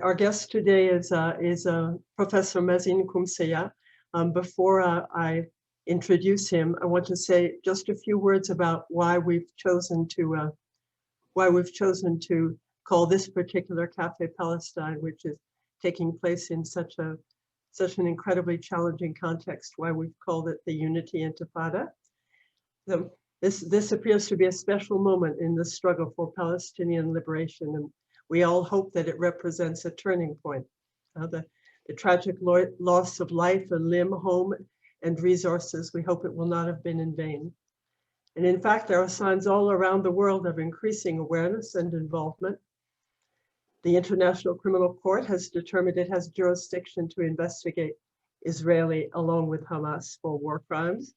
Our guest today is Professor Mazin Kumseya. Before I introduce him, I want to say just a few words about why we've chosen to call this particular Cafe Palestine, which is taking place in such an incredibly challenging context, why we've called it the Unity Intifada. This appears to be a special moment in the struggle for Palestinian liberation, and we all hope that it represents a turning point. The tragic loss of life, a limb, home, and resources, we hope it will not have been in vain. And in fact, there are signs all around the world of increasing awareness and involvement. The International Criminal Court has determined it has jurisdiction to investigate Israeli along with Hamas for war crimes.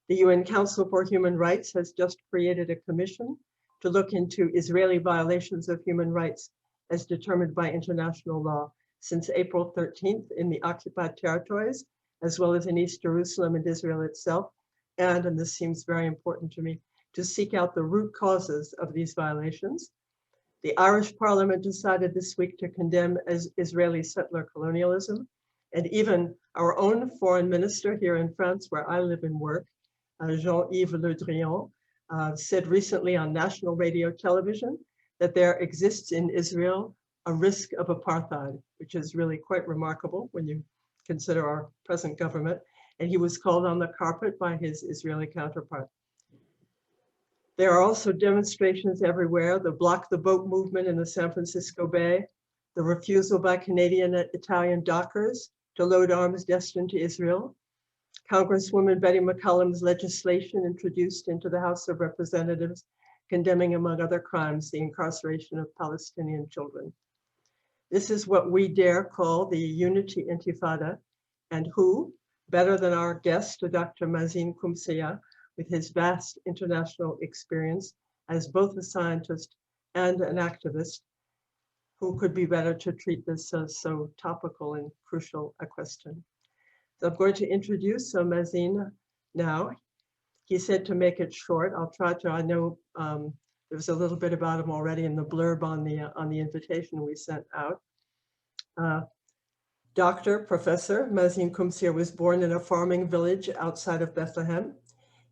The UN Council for Human Rights has just created a commission to look into Israeli violations of human rights as determined by international law since April 13th in the occupied territories, as well as in East Jerusalem and Israel itself. And this seems very important to me, to seek out the root causes of these violations. The Irish Parliament decided this week to condemn Israeli settler colonialism. And even our own foreign minister here in France, where I live and work, Jean-Yves Le Drian, said recently on national radio television that there exists in Israel a risk of apartheid, which is really quite remarkable when you consider our present government. And he was called on the carpet by his Israeli counterpart. There are also demonstrations everywhere, the Block the Boat movement in the San Francisco Bay, the refusal by Canadian and Italian dockers to load arms destined to Israel, Congresswoman Betty McCollum's legislation introduced into the House of Representatives condemning, among other crimes, the incarceration of Palestinian children. This is what we dare call the Unity Intifada, and who, better than our guest, Dr. Mazin Kumseya, with his vast international experience as both a scientist and an activist, who could be better to treat this as so topical and crucial a question. So I'm going to introduce Mazin now. He said to make it short. I'll try to. I know there's a little bit about him already in the blurb on the invitation we sent out. Professor Mazin Kumseya was born in a farming village outside of Bethlehem.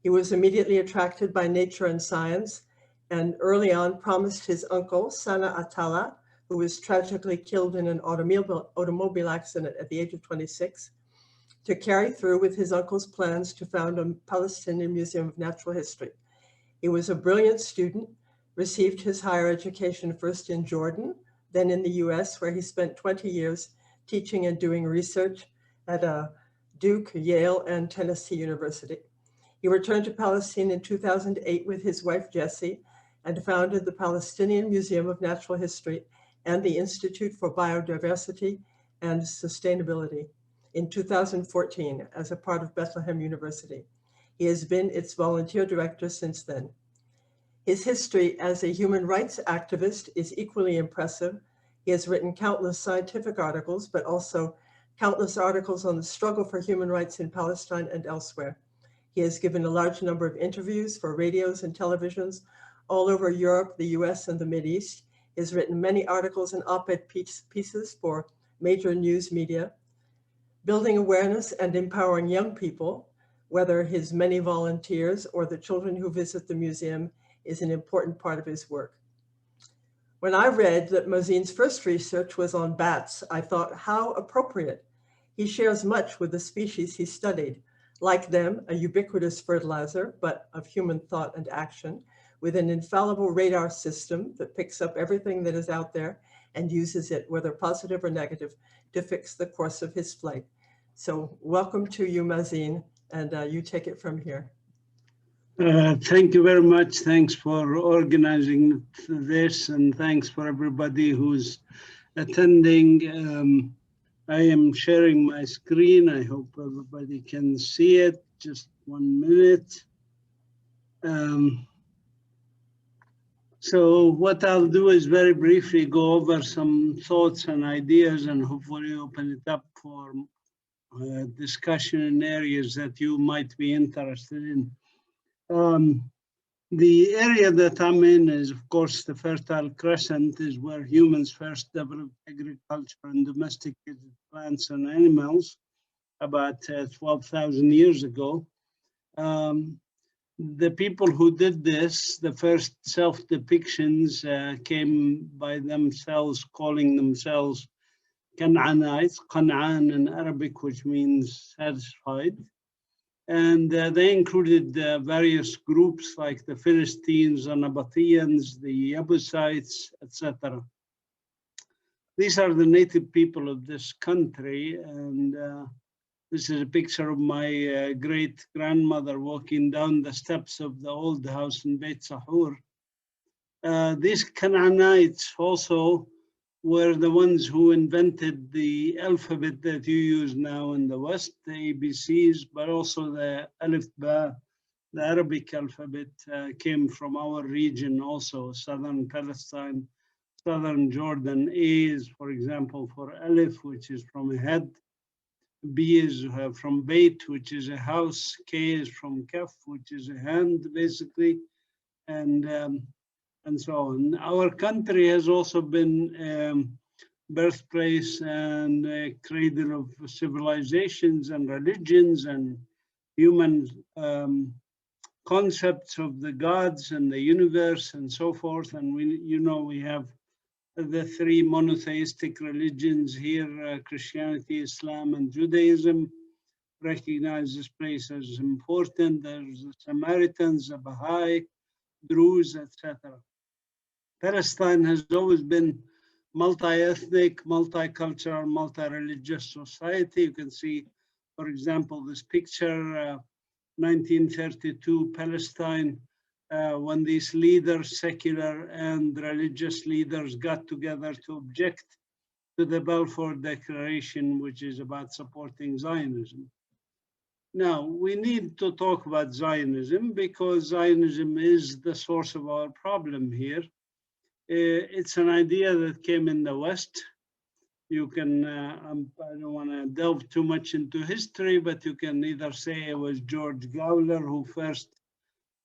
He was immediately attracted by nature and science, and early on promised his uncle, Sana Atala, who was tragically killed in an automobile accident at the age of 26, to carry through with his uncle's plans to found a Palestinian Museum of Natural History. He was a brilliant student, received his higher education first in Jordan, then in the US, where he spent 20 years teaching and doing research at Duke, Yale, and Tennessee University. He returned to Palestine in 2008 with his wife, Jessie, and founded the Palestinian Museum of Natural History and the Institute for Biodiversity and Sustainability in 2014 as a part of Bethlehem University. He has been its volunteer director since then. His history as a human rights activist is equally impressive. He has written countless scientific articles, but also countless articles on the struggle for human rights in Palestine and elsewhere. He has given a large number of interviews for radios and televisions all over Europe, the US, and the Mideast. He has written many articles and op-ed pieces for major news media. Building awareness and empowering young people, whether his many volunteers or the children who visit the museum, is an important part of his work. When I read that Mazin's first research was on bats, I thought, how appropriate. He shares much with the species he studied. Like them, a ubiquitous fertilizer, but of human thought and action, with an infallible radar system that picks up everything that is out there and uses it, whether positive or negative, to fix the course of his flight. So welcome to you, Mazin, and you take it from here. Thank you very much. Thanks for organizing this, and thanks for everybody who's attending. I am sharing my screen. I hope everybody can see it. Just 1 minute. So what I'll do is very briefly go over some thoughts and ideas and hopefully open it up for discussion in areas that you might be interested in. The area that I'm in is, of course, the Fertile Crescent, is where humans first developed agriculture and domesticated plants and animals about 12,000 years ago. The people who did this, the first self-depictions came by themselves, calling themselves Canaanites, Canaan in Arabic, which means satisfied. And they included various groups like the Philistines, Anabathians, the Jebusites, etc. These are the native people of this country, and this is a picture of my great-grandmother walking down the steps of the old house in Beit Sahur. These Canaanites also were the ones who invented the alphabet that you use now in the West, the ABCs, but also the Alif Ba, the Arabic alphabet came from our region also, southern Palestine, southern Jordan. A is, for example, for Alif, which is from a head. B is from Beit, which is a house. K is from Kaf, which is a hand, basically, and so on. Our country has also been birthplace and a cradle of civilizations and religions and human concepts of the gods and the universe and so forth. And we have the three monotheistic religions here, Christianity, Islam, and Judaism. Recognize this place as important. There's the Samaritans, the Baha'i, Druze, etc. Palestine has always been multi-ethnic, multicultural, multi-religious society. You can see, for example, this picture, 1932 Palestine, when these leaders, secular and religious leaders, got together to object to the Balfour Declaration, which is about supporting Zionism. Now, we need to talk about Zionism because Zionism is the source of our problem here. It's an idea that came in the West. You can, I don't want to delve too much into history, but you can either say it was George Gowler who first,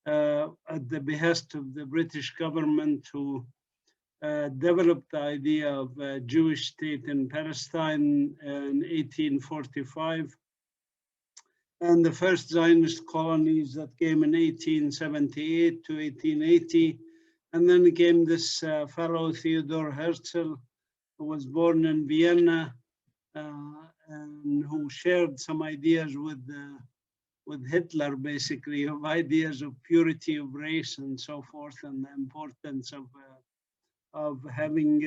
at the behest of the British government, who developed the idea of a Jewish state in Palestine in 1845. And the first Zionist colonies that came in 1878 to 1880. And then came this fellow, Theodor Herzl, who was born in Vienna and who shared some ideas with Hitler, basically, of ideas of purity of race and so forth, and the importance of having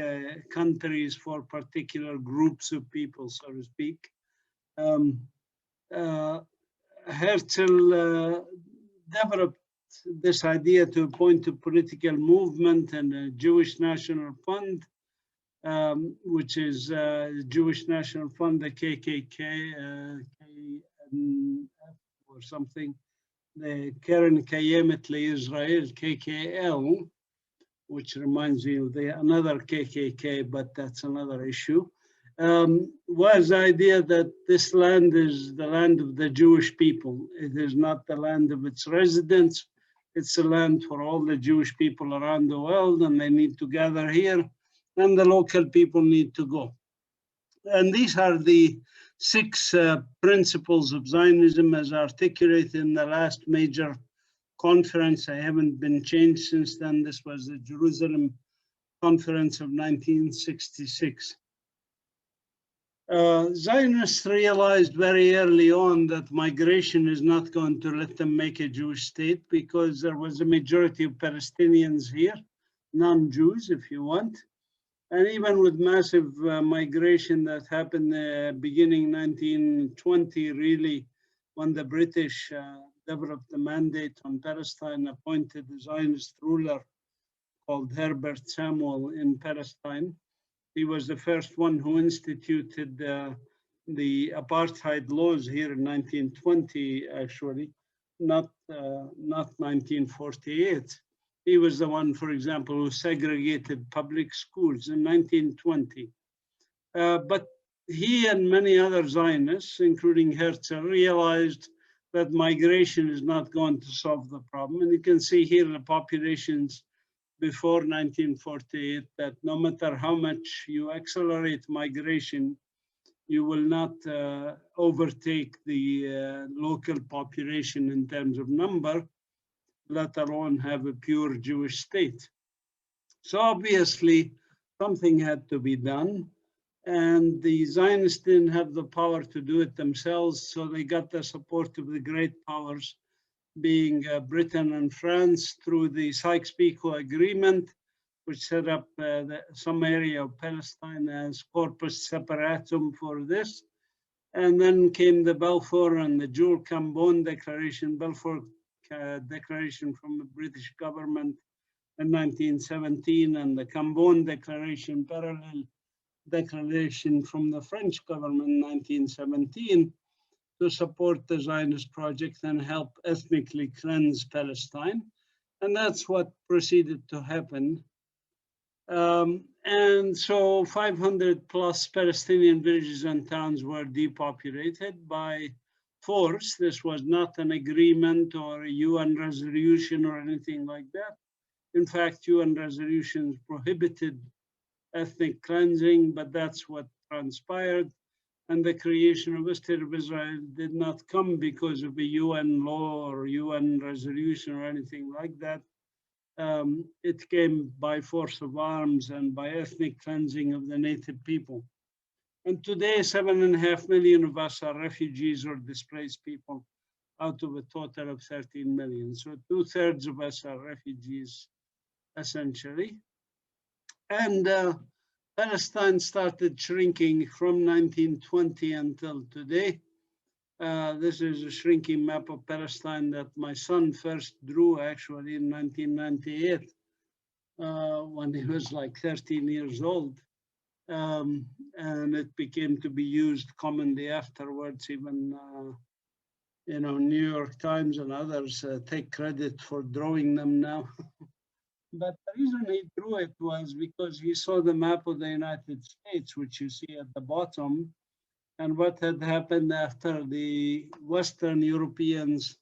countries for particular groups of people, so to speak. Herzl developed this idea to appoint a political movement and a Jewish National Fund, which is Jewish National Fund, the KKK, or something, the Keren Kayemet LeIsrael, KKL, which reminds me of another KKK, but that's another issue, was the idea that this land is the land of the Jewish people. It is not the land of its residents. It's a land for all the Jewish people around the world, and they need to gather here, and the local people need to go. And these are the 6 principles of Zionism as articulated in the last major conference. I haven't been changed since then. This was the Jerusalem Conference of 1966. Zionists realized very early on that migration is not going to let them make a Jewish state because there was a majority of Palestinians here, non-Jews if you want. And even with massive migration that happened beginning 1920, really, when the British developed the mandate on Palestine, appointed a Zionist ruler called Herbert Samuel in Palestine. He was the first one who instituted the apartheid laws here in 1920, actually, not 1948. He was the one, for example, who segregated public schools in 1920. But he and many other Zionists, including Herzl, realized that migration is not going to solve the problem. And you can see here the populations before 1948, that no matter how much you accelerate migration, you will not overtake the local population in terms of number, let alone have a pure Jewish state. So obviously, something had to be done. And the Zionists didn't have the power to do it themselves, so they got the support of the great powers, being Britain and France, through the Sykes-Picot Agreement, which set up some area of Palestine as corpus separatum for this. And then came the Balfour and the Joule-Cambon Declaration, Balfour Declaration from the British government in 1917, and the Cambon Declaration, parallel declaration from the French government in 1917, to support the Zionist project and help ethnically cleanse Palestine. And that's what proceeded to happen. And so 500 plus Palestinian villages and towns were depopulated by force. This was not an agreement or a UN resolution or anything like that. In fact, UN resolutions prohibited ethnic cleansing, but that's what transpired. And the creation of the State of Israel did not come because of a UN law or UN resolution or anything like that. It came by force of arms and by ethnic cleansing of the native people. And today, 7.5 million of us are refugees or displaced people out of a total of 13 million. So 2/3 of us are refugees, essentially. And Palestine started shrinking from 1920 until today. This is a shrinking map of Palestine that my son first drew actually in 1998 when he was like 13 years old. And it became to be used commonly afterwards. Even New York Times and others take credit for drawing them now. But the reason he drew it was because he saw the map of the United States, which you see at the bottom, and what had happened after the Western Europeans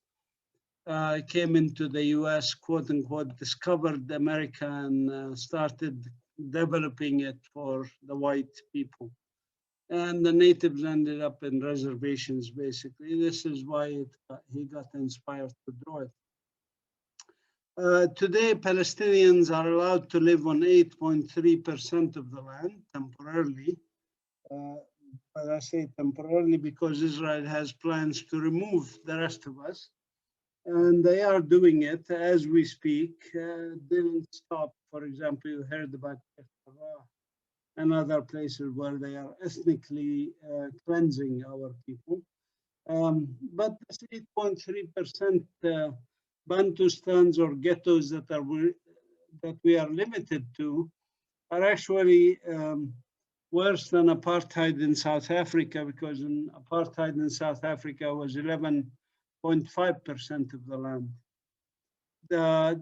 came into the US, quote unquote, discovered America and started developing it for the white people. And the natives ended up in reservations, basically. This is why he got inspired to draw it. Today, Palestinians are allowed to live on 8.3% of the land temporarily. But I say temporarily because Israel has plans to remove the rest of us. And they are doing it as we speak. Didn't stop. For example, you heard about and other places where they are ethnically cleansing our people. But this 8.3% Bantustans or ghettos that we are limited to are actually worse than apartheid in South Africa, because apartheid in South Africa was 11.5% of the land.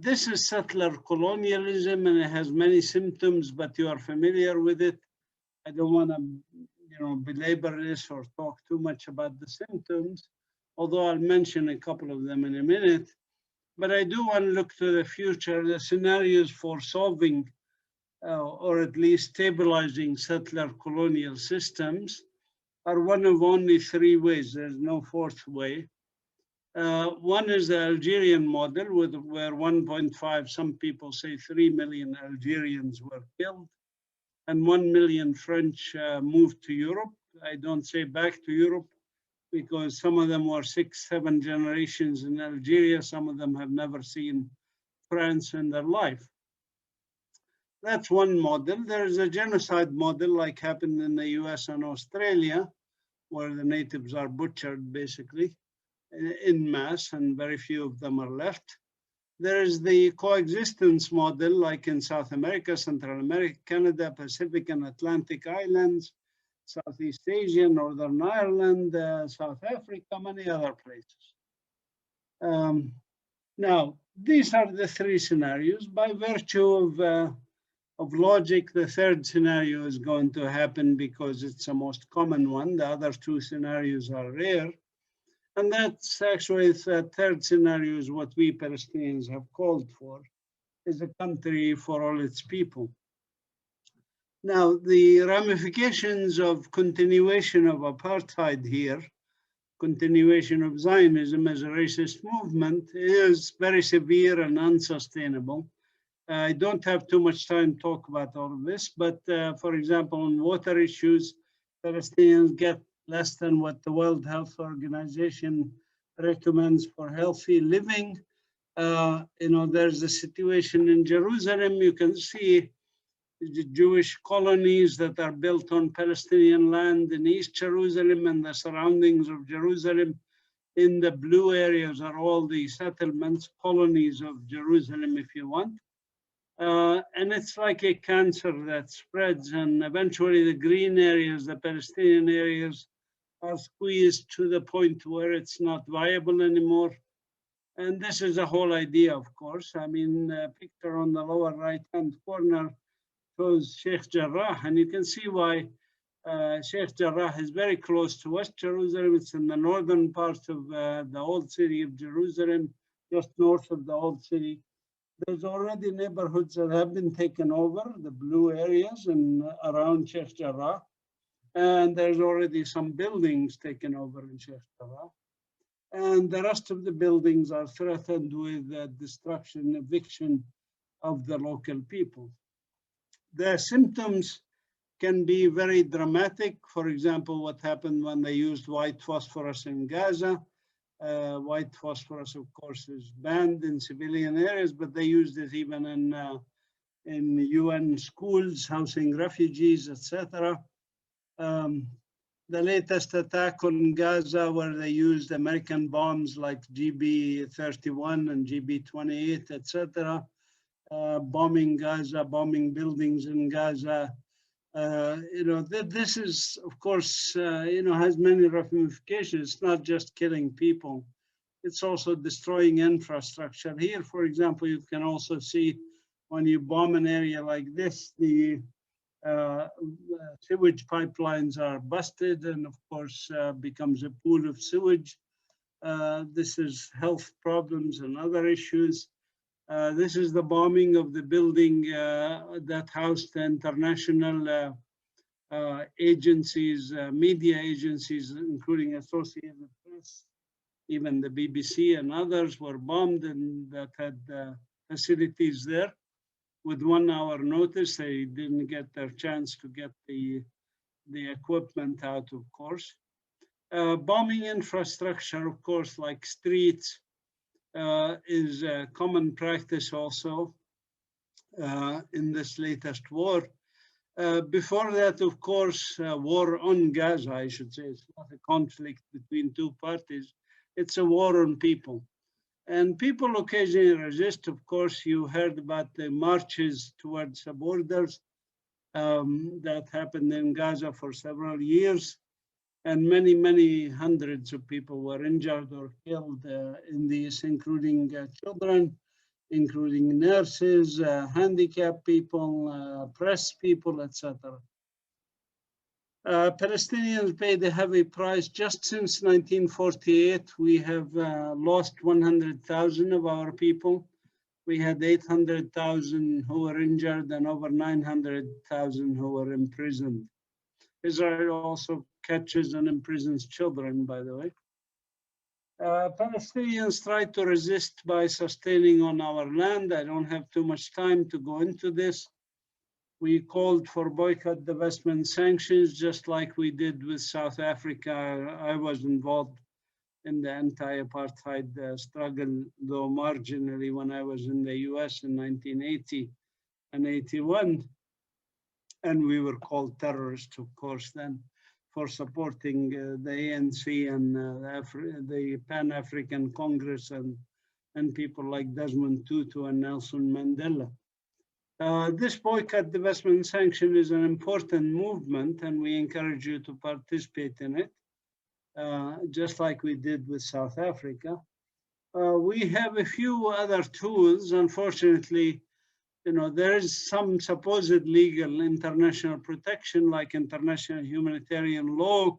This is settler colonialism, and it has many symptoms, but you are familiar with it. I don't want to belabor this or talk too much about the symptoms, although I'll mention a couple of them in a minute. But I do want to look to the future, the scenarios for solving or at least stabilizing settler colonial systems are one of only three ways. There's no fourth way. One is the Algerian model, where 1.5, some people say 3 million Algerians were killed, and 1 million French moved to Europe. I don't say back to Europe, because some of them were 6, 7 generations in Algeria. Some of them have never seen France in their life. That's one model. There's a genocide model like happened in the US and Australia, where the natives are butchered basically in mass, and very few of them are left. There is the coexistence model like in South America, Central America, Canada, Pacific and Atlantic Islands, Southeast Asia, Northern Ireland, South Africa, many other places. Now, these are the three scenarios. By virtue of logic, the third scenario is going to happen because it's the most common one. The other two scenarios are rare. And that's actually the third scenario is what we Palestinians have called for, is a country for all its people. Now, the ramifications of continuation of apartheid here, continuation of Zionism as a racist movement, is very severe and unsustainable. I don't have too much time to talk about all of this, but for example, on water issues, Palestinians get less than what the World Health Organization recommends for healthy living. There's a situation in Jerusalem. You can see the Jewish colonies that are built on Palestinian land in East Jerusalem and the surroundings of Jerusalem. In the blue areas are all the settlements, colonies of Jerusalem, if you want. And it's like a cancer that spreads, and eventually the green areas, the Palestinian areas, are squeezed to the point where it's not viable anymore. And this is the whole idea, of course. I mean, picture on the lower right-hand corner shows Sheikh Jarrah, and you can see why Sheikh Jarrah is very close to West Jerusalem. It's in the northern part of the old city of Jerusalem, just north of the old city. There's already neighborhoods that have been taken over, the blue areas and around Sheikh Jarrah. And there's already some buildings taken over in Sheikh Jarrah. And the rest of the buildings are threatened with destruction, eviction of the local people. The symptoms can be very dramatic. For example, what happened when they used white phosphorus in Gaza. White phosphorus, of course, is banned in civilian areas, but they used it even in UN schools, housing refugees, etc. The latest attack on Gaza, where they used American bombs like GB-31 and GB-28, etc., bombing Gaza, bombing buildings in Gaza. This is, of course, has many ramifications. It's not just killing people. It's also destroying infrastructure. Here, for example, you can also see when you bomb an area like this, the sewage pipelines are busted and, of course, becomes a pool of sewage. This is health problems and other issues. This is the bombing of the building that housed the international agencies, media agencies, including Associated Press. Even the BBC and others were bombed, and that had facilities there. With 1 hour notice, they didn't get their chance to get the equipment out, of course. Bombing infrastructure, of course, like streets, is a common practice also in this latest war. Before that, of course, war on Gaza, I should say. It's not a conflict between two parties. It's a war on people. And people occasionally resist. Of course, you heard about the marches towards the borders that happened in Gaza for several years. And many, many hundreds of people were injured or killed in these, including children, including nurses, handicapped people, press people, etc. Palestinians paid a heavy price. Just since 1948, we have lost 100,000 of our people. We had 800,000 who were injured and over 900,000 who were imprisoned. Israel also catches and imprisons children, by the way. Palestinians tried to resist by sustaining on our land. I don't have too much time to go into this. We called for boycott, divestment, sanctions, just like we did with South Africa. I was involved in the anti-apartheid struggle, though marginally, when I was in the US in 1980 and 81. And we were called terrorists, of course, then, for supporting the ANC and the Pan-African Congress and people like Desmond Tutu and Nelson Mandela. This boycott, divestment, sanction is an important movement, and we encourage you to participate in it, just like we did with South Africa. We have a few other tools. Unfortunately, there is some supposed legal international protection, like international humanitarian law,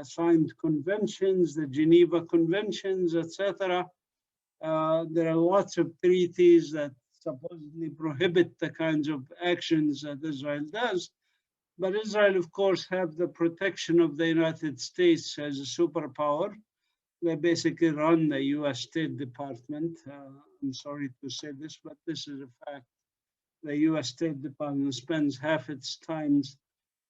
signed conventions, the Geneva Conventions, etc. There are lots of treaties that supposedly prohibit the kinds of actions that Israel does. But Israel, of course, have the protection of the United States as a superpower. They basically run the US State Department. I'm sorry to say this, but this is a fact. The US State Department spends half its time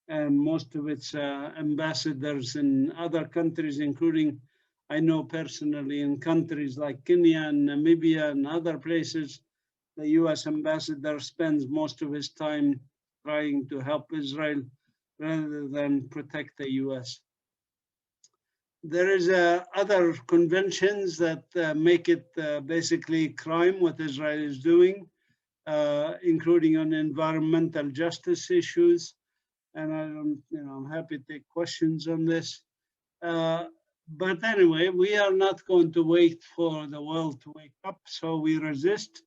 and most of its ambassadors in other countries, including, I know personally, in countries like Kenya and Namibia and other places, the US ambassador spends most of his time trying to help Israel rather than protect the US. There is other conventions that make it basically crime what Israel is doing, including on environmental justice issues. And I'm happy to take questions on this. But anyway, we are not going to wait for the world to wake up, so we resist.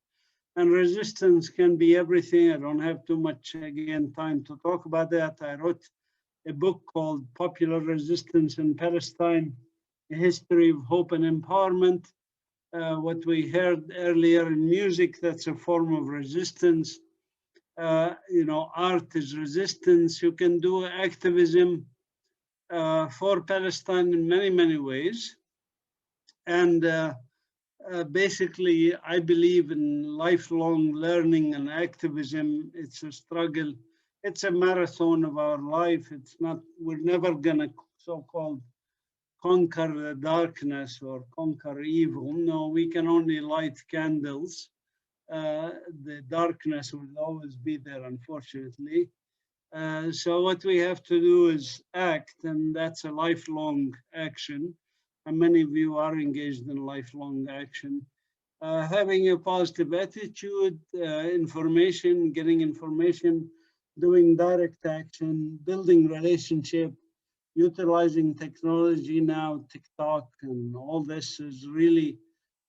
And resistance can be everything. I don't have too much, again, time to talk about that. I wrote a book called Popular Resistance in Palestine, A History of Hope and Empowerment. What we heard earlier in music, that's a form of resistance. Art is resistance. You can do activism for Palestine in many, many ways. And basically, I believe in lifelong learning and activism. It's a struggle. It's a marathon of our life. It's not, we're never gonna so-called conquer the darkness or conquer evil. No, we can only light candles. The darkness will always be there, unfortunately. So what we have to do is act, and that's a lifelong action. And many of you are engaged in lifelong action. Having a positive attitude, information, getting information, doing direct action, building relationship, utilizing technology now, TikTok, and all this has really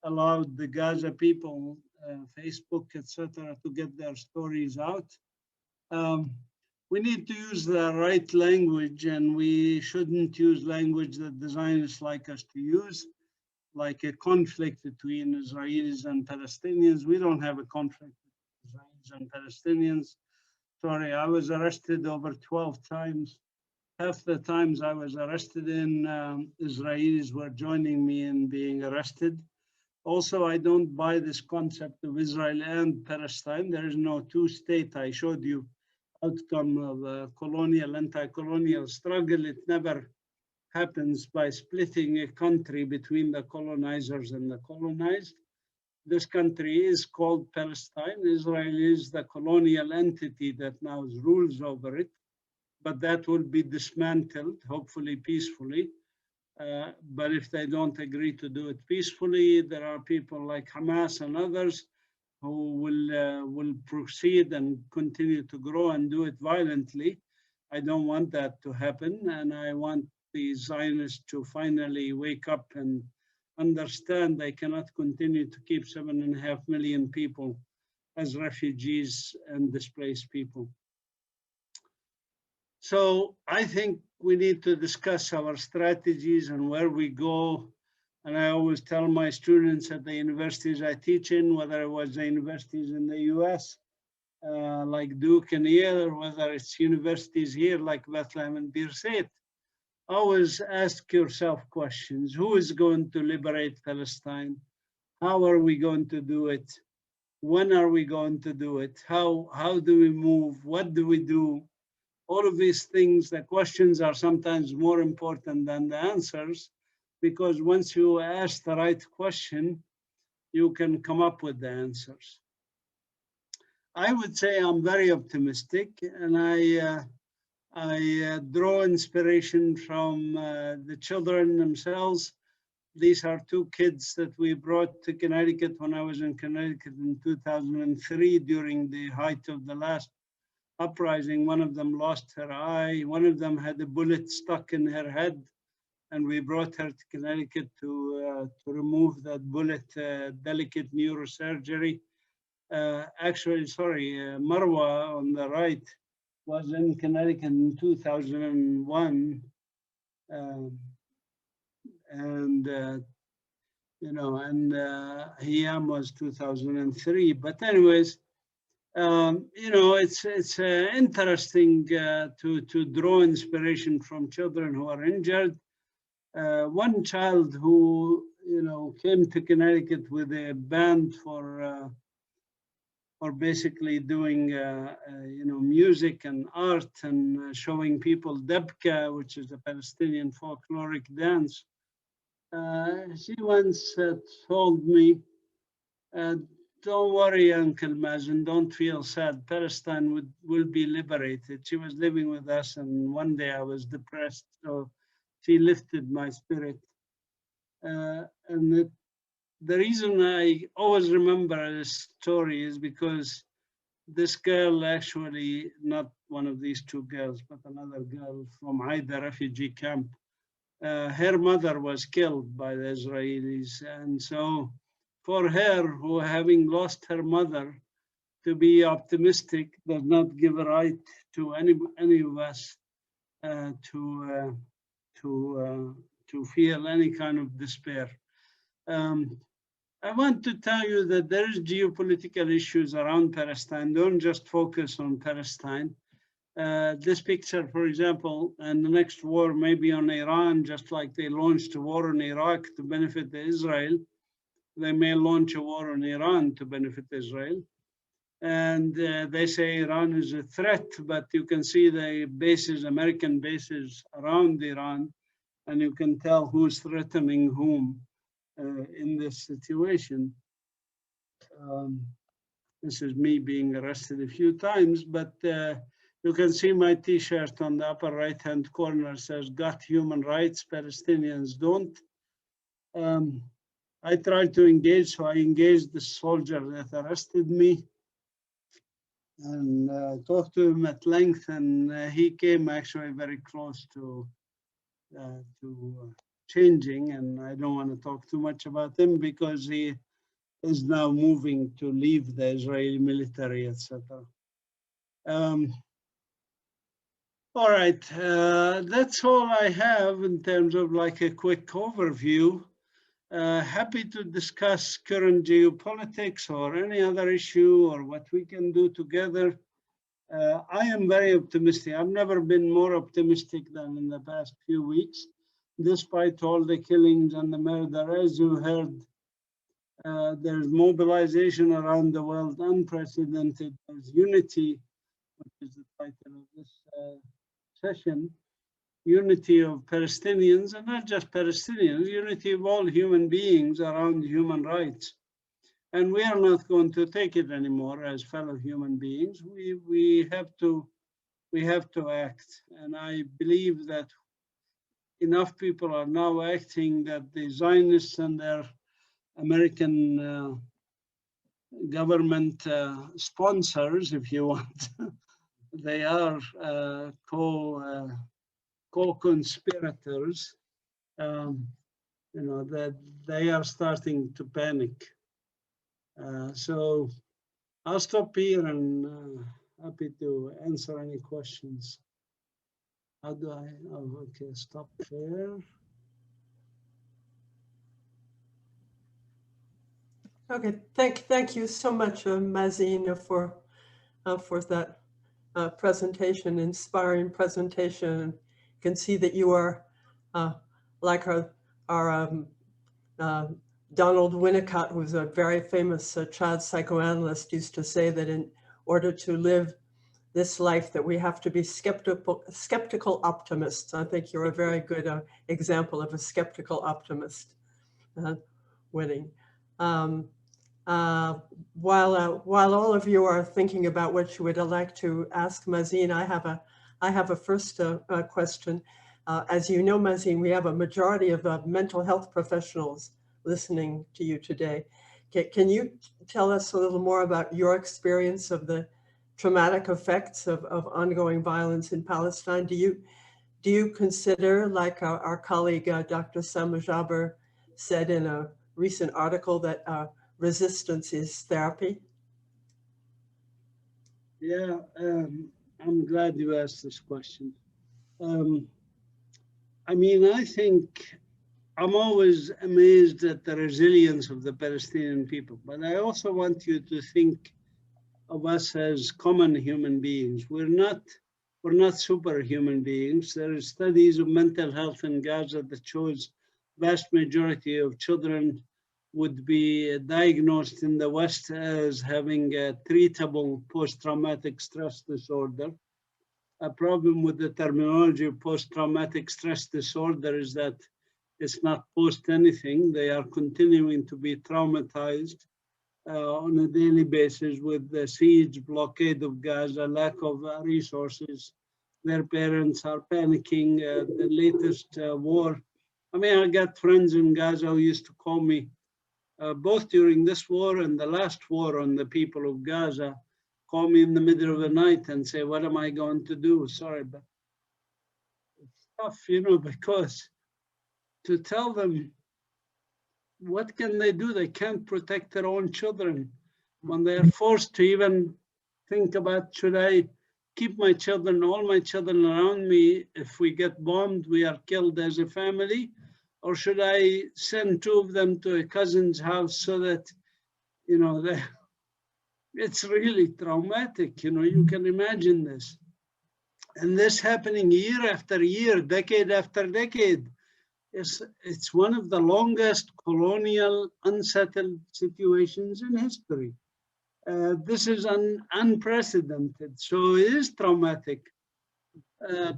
allowed the Gaza people, Facebook, etc., to get their stories out. We need to use the right language, and we shouldn't use language that the Zionists like us to use, like a conflict between Israelis and Palestinians. We don't have a conflict with Israelis and Palestinians. Sorry, I was arrested over 12 times. Half the times I was arrested in, Israelis were joining me in being arrested. Also, I don't buy this concept of Israel and Palestine. There is no two-state. I showed you outcome of a colonial, anti-colonial struggle. It never happens by splitting a country between the colonizers and the colonized. This country is called Palestine. Israel is the colonial entity that now rules over it, but that will be dismantled, hopefully peacefully. But if they don't agree to do it peacefully, there are people like Hamas and others who will proceed and continue to grow and do it violently. I don't want that to happen, and I want the Zionists to finally wake up and understand they cannot continue to keep 7.5 million people as refugees and displaced people. So I think we need to discuss our strategies and where we go. And I always tell my students at the universities I teach in, whether it was the universities in the US, like Duke and Yale, or whether it's universities here like Bethlehem and Birzeit, always ask yourself questions. Who is going to liberate Palestine? How are we going to do it? When are we going to do it? How do we move? What do we do? All of these things, the questions are sometimes more important than the answers, because once you ask the right question, you can come up with the answers. I would say I'm very optimistic, and I draw inspiration from the children themselves. These are two kids that we brought to Connecticut when I was in Connecticut in 2003 during the height of the last uprising. One of them lost her eye. One of them had a bullet stuck in her head, and we brought her to Connecticut to remove that bullet, delicate neurosurgery. Actually, sorry, Marwa on the right was in Connecticut in 2001 Um, and you know, and Hiyam was 2003. But anyways, you know, it's interesting to draw inspiration from children who are injured. One child who, you know, came to Connecticut with a band for basically doing, you know, music and art and showing people Debka, which is a Palestinian folkloric dance. She once told me, uh, don't worry, Uncle Mazen, don't feel sad. Palestine will be liberated. She was living with us, and one day I was depressed, so she lifted my spirit. And the reason I always remember this story is because this girl, actually, not one of these two girls, but another girl from Haida refugee camp, her mother was killed by the Israelis. And so for her, who having lost her mother, to be optimistic does not give a right to any of us uh, to, uh, to feel any kind of despair. Um, I want to tell you that there is geopolitical issues around Palestine. Don't just focus on Palestine. This picture, for example, and the next war may be on Iran, just like they launched a war on Iraq to benefit Israel. They may launch a war on Iran to benefit Israel. And they say Iran is a threat, but you can see the bases, American bases around Iran, and you can tell who's threatening whom in this situation. This is me being arrested a few times, but you can see my T-shirt on the upper right-hand corner says, "Got human rights, Palestinians don't." I tried to engage, so I engaged the soldier that arrested me and talked to him at length, and he came actually very close to changing, and I don't want to talk too much about him because he is now moving to leave the Israeli military, etc. All right, that's all I have in terms of like a quick overview. Happy to discuss current geopolitics or any other issue or what we can do together. I am very optimistic. I've never been more optimistic than in the past few weeks, despite all the killings and the murder. As you heard, there's mobilization around the world, unprecedented. There's unity, which is the title of this session. Unity of Palestinians, and not just Palestinians, unity of all human beings around human rights. And we are not going to take it anymore as fellow human beings. We have to act. And I believe that enough people are now acting that the Zionists and their American government sponsors, if you want, they are co-conspirators, you know, that they are starting to panic. So I'll stop here and happy to answer any questions. How do I, oh, okay, stop there. Okay, thank you so much, Mazin, for that presentation, inspiring presentation. You can see that you are like our Donald Winnicott, who's a very famous child psychoanalyst, used to say that in order to live this life that we have to be skeptical optimists. I think you're a very good example of a skeptical optimist, Winning. While all of you are thinking about what you would like to ask Mazin, I have a first question. As you know, Mazin, we have a majority of mental health professionals listening to you today. Can you tell us a little more about your experience of the traumatic effects of ongoing violence in Palestine? Do you consider, like our colleague Dr. Sama Jaber said in a recent article, that resistance is therapy? Yeah, I'm glad you asked this question. I mean, I think I'm always amazed at the resilience of the Palestinian people, but I also want you to think of us as common human beings. We're not superhuman beings. There are studies of mental health in Gaza that shows vast majority of children would be diagnosed in the West as having a treatable post-traumatic stress disorder. A problem with the terminology of post-traumatic stress disorder is that it's not post anything. They are continuing to be traumatized on a daily basis with the siege, blockade of Gaza, lack of resources. Their parents are panicking, the latest war. I mean, I got friends in Gaza who used to call me, both during this war and the last war on the people of Gaza, call me in the middle of the night and say, what am I going to do? Sorry, but it's tough, you know, because to tell them, what can they do? They can't protect their own children. When they are forced to even think about, should I keep my children, all my children around me? If we get bombed, we are killed as a family. Or should I send two of them to a cousin's house so that, you know, it's really traumatic. You know, you can imagine this. And this happening year after year, decade after decade. It's one of the longest colonial unsettled situations in history. This is unprecedented, so it is traumatic.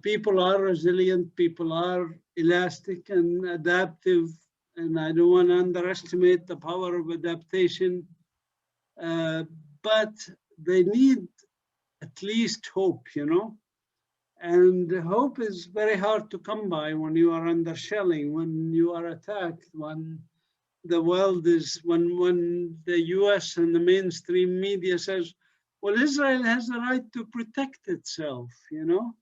People are resilient, people are elastic and adaptive, and I don't want to underestimate the power of adaptation, but they need at least hope, you know? And hope is very hard to come by when you are under shelling, when you are attacked, when the world is, when the US and the mainstream media says, well, Israel has the right to protect itself, you know?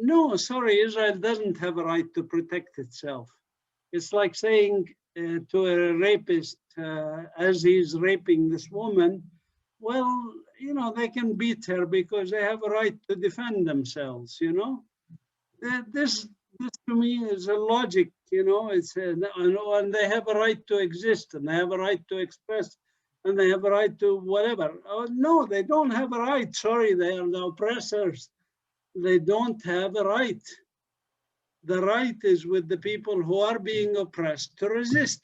No, sorry, Israel doesn't have a right to protect itself. It's like saying to a rapist as he's raping this woman, well, you know, they can beat her because they have a right to defend themselves, you know? This to me is a logic, you know, and they have a right to exist and they have a right to express and they have a right to whatever. Oh, no, they don't have a right. Sorry, they are the oppressors. They don't have a right. The right is with the people who are being oppressed to resist.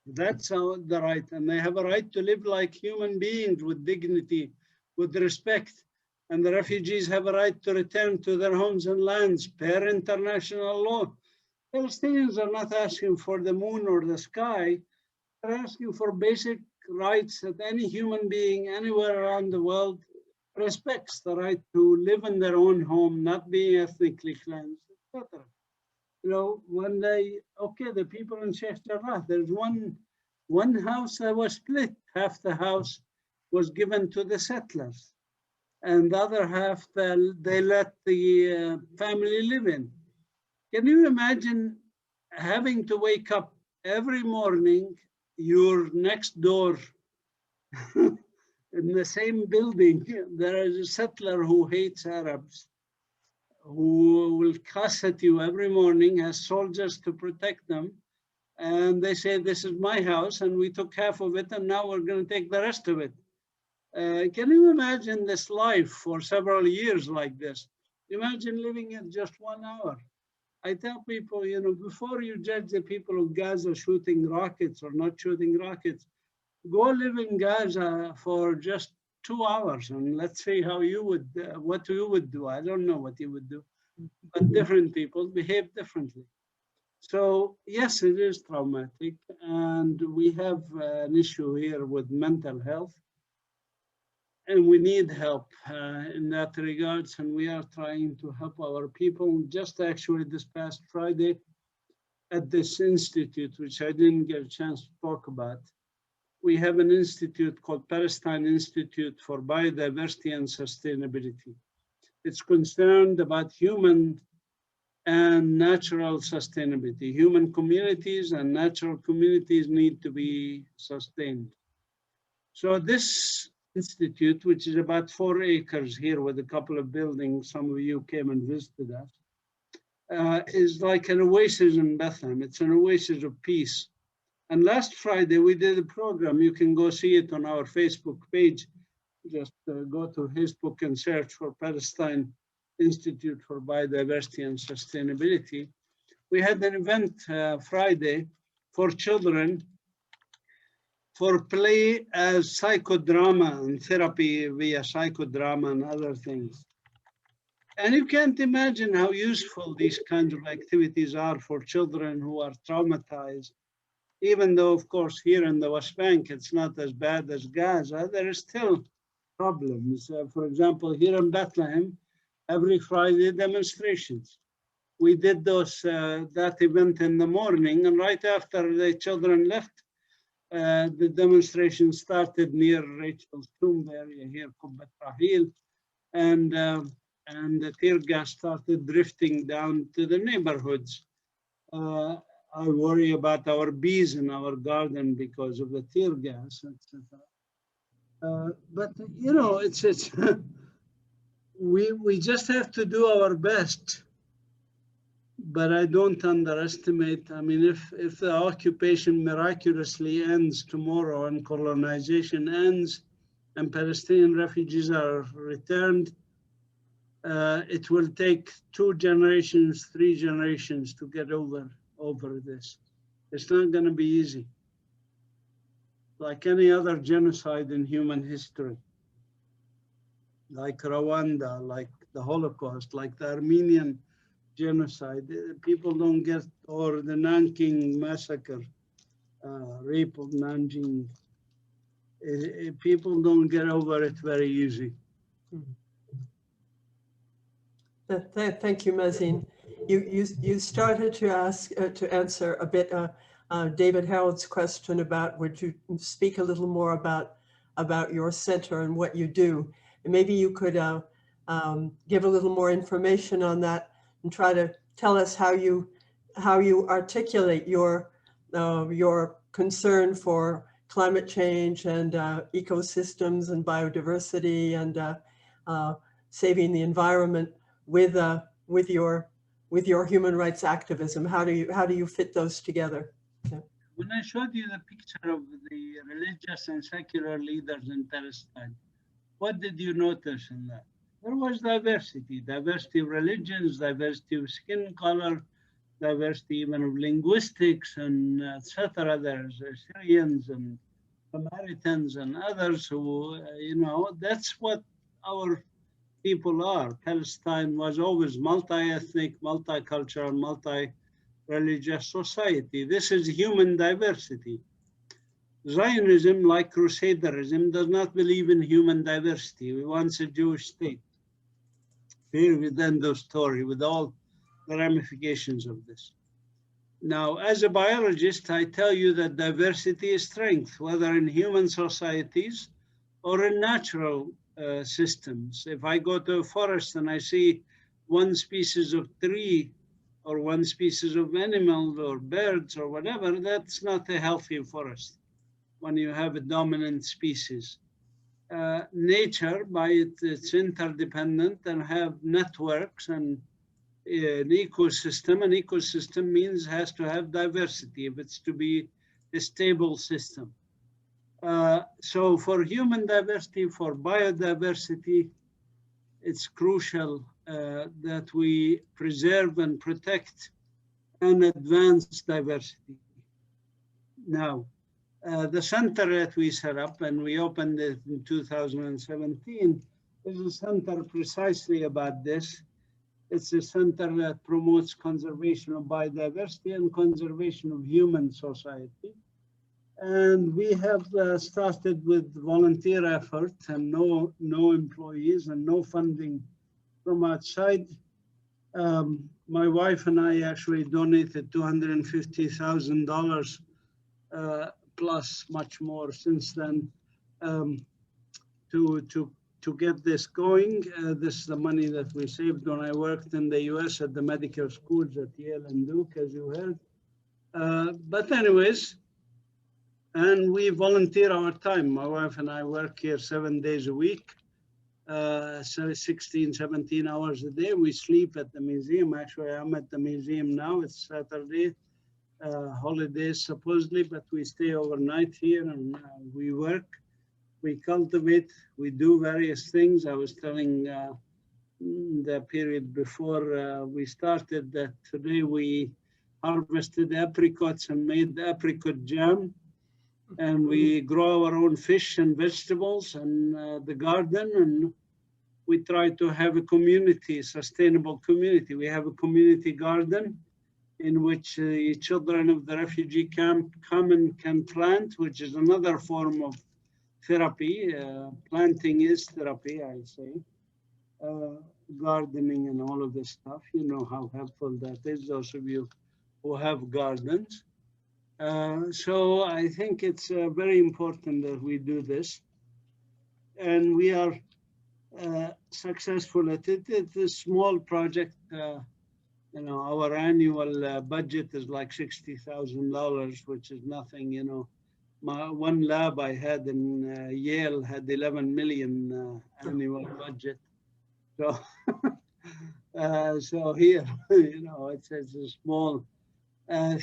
That's the right. And they have a right to live like human beings with dignity, with respect. And the refugees have a right to return to their homes and lands per international law. Palestinians are not asking for the moon or the sky. They're asking for basic rights that any human being anywhere around the world respects, the right to live in their own home, not being ethnically cleansed, etc. You know, when the people in Sheikh Jarrah, there's one house that was split. Half the house was given to the settlers, and the other half they let the family live in. Can you imagine having to wake up every morning, your next door in the same building, there is a settler who hates Arabs, who will cuss at you every morning, has soldiers to protect them. And they say, this is my house and we took half of it and now we're going to take the rest of it. Can you imagine this life for several years like this? Imagine living it just 1 hour. I tell people, you know, before you judge the people of Gaza shooting rockets or not shooting rockets, go live in Gaza for just 2 hours and let's see how you would, what you would do. I don't know what you would do, but different people behave differently. So yes, it is traumatic, and we have an issue here with mental health, and we need help in that regards, and we are trying to help our people. Just actually this past Friday at this institute, which I didn't get a chance to talk about, we have an institute called Palestine Institute for Biodiversity and Sustainability. It's concerned about human and natural sustainability. Human communities and natural communities need to be sustained. So this institute, which is about 4 acres here with a couple of buildings, some of you came and visited us, is like an oasis in Bethlehem. It's an oasis of peace. And last Friday, we did a program. You can go see it on our Facebook page. Just go to Facebook and search for Palestine Institute for Biodiversity and Sustainability. We had an event Friday for children for play as psychodrama and therapy via psychodrama and other things. And you can't imagine how useful these kinds of activities are for children who are traumatized. Even though, of course, here in the West Bank, it's not as bad as Gaza, there is still problems. For example, here in Bethlehem, every Friday demonstrations. We did that event in the morning, and right after the children left, the demonstration started near Rachel's tomb area here, Kubbat Rahil, and the tear gas started drifting down to the neighborhoods. I worry about our bees in our garden because of the tear gas, etc. But you know, it's we just have to do our best. But I don't underestimate. I mean, if the occupation miraculously ends tomorrow and colonization ends, and Palestinian refugees are returned, it will take 2 generations, 3 generations to get over this. It's not going to be easy. Like any other genocide in human history, like Rwanda, like the Holocaust, like the Armenian genocide, people don't get, or the Nanking massacre, rape of Nanjing, people don't get over it very easy. Thank you, Mazin. You started to answer a bit David Harold's question about, would you speak a little more about your center and what you do? And maybe you could give a little more information on that and try to tell us how you articulate your concern for climate change and ecosystems and biodiversity and saving the environment with your human rights activism. How do you fit those together? Yeah. When I showed you the picture of the religious and secular leaders in Palestine, what did you notice in that? There was diversity of religions, diversity of skin color, diversity even of linguistics, and etc. There's Syrians and Samaritans and others who, you know, that's what our people are. Palestine was always multi-ethnic, multicultural, multi-religious society. This is human diversity. Zionism, like Crusaderism, does not believe in human diversity. We want a Jewish state. Here we end of story with all the ramifications of this. Now, as a biologist, I tell you that diversity is strength, whether in human societies or in natural systems. If I go to a forest and I see one species of tree or one species of animal or birds or whatever, that's not a healthy forest when you have a dominant species. Nature, by it's interdependent and have networks and an ecosystem means has to have diversity if it's to be a stable system. So for human diversity, for biodiversity, it's crucial that we preserve and protect and advance diversity. Now, the center that we set up, and we opened it in 2017, is a center precisely about this. It's a center that promotes conservation of biodiversity and conservation of human society. And we have started with volunteer effort and no employees and no funding from outside. My wife and I actually donated $250,000 plus much more since then to get this going. This is the money that we saved when I worked in the US at the medical schools at Yale and Duke, as you heard. But anyways, and we volunteer our time. My wife and I work here 7 days a week. so 16, 17 hours a day. We sleep at the museum. Actually, I'm at the museum now. It's Saturday, holidays supposedly, but we stay overnight here and we work, we cultivate, we do various things. I was telling the period before we started that today we harvested apricots and made apricot jam. And we grow our own fish and vegetables and the garden, and we try to have a community, sustainable community. We have a community garden in which the children of the refugee camp come and can plant, which is another form of therapy. Planting is therapy, I say. Gardening and all of this stuff, you know how helpful that is, those of you who have gardens. So I think it's very important that we do this, and we are successful at it. It's a small project. You know, our annual budget is like $60,000, which is nothing. You know, my one lab I had in Yale had 11 million annual budget. So, so here, you know, it's a small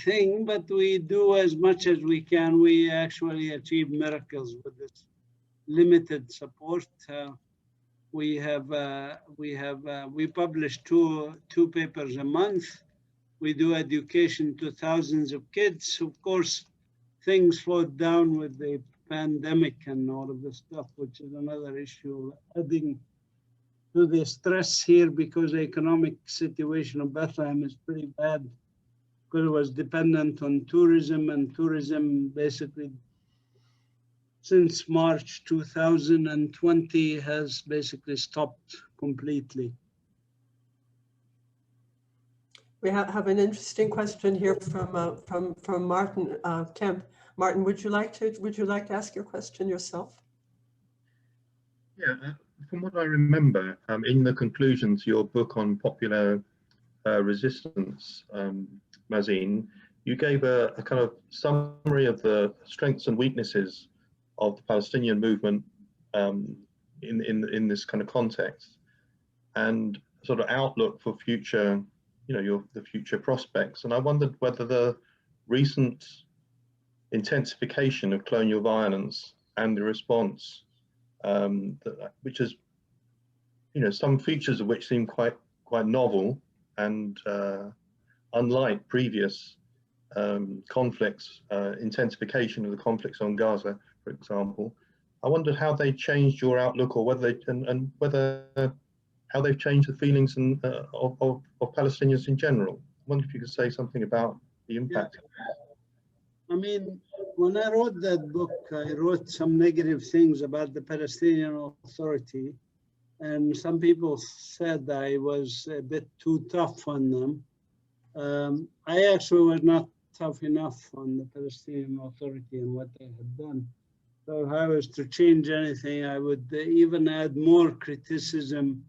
thing, but we do as much as we can. We actually achieve miracles with this limited support. We publish two papers a month. We do education to thousands of kids. Of course, things slowed down with the pandemic and all of this stuff, which is another issue, adding to the stress here because the economic situation of Bethlehem is pretty bad, because it was dependent on tourism, and tourism basically since March 2020 has basically stopped completely. We have an interesting question here from Martin Kemp. Martin, would you like to ask your question yourself? Yeah, from what I remember, in the conclusion to your book on popular resistance, Mazin, you gave a kind of summary of the strengths and weaknesses of the Palestinian movement in this kind of context, and sort of outlook for future, you know, the future prospects. And I wondered whether the recent intensification of colonial violence and the response, which is, you know, some features of which seem quite novel and unlike previous conflicts, intensification of the conflicts on Gaza, for example. I wondered how they changed your outlook, or whether how they've changed the feelings of Palestinians in general. I wonder if you could say something about the impact. Yeah. I mean, when I wrote that book, I wrote some negative things about the Palestinian Authority, and some people said I was a bit too tough on them. I actually was not tough enough on the Palestinian Authority and what they had done. So if I was to change anything, I would even add more criticism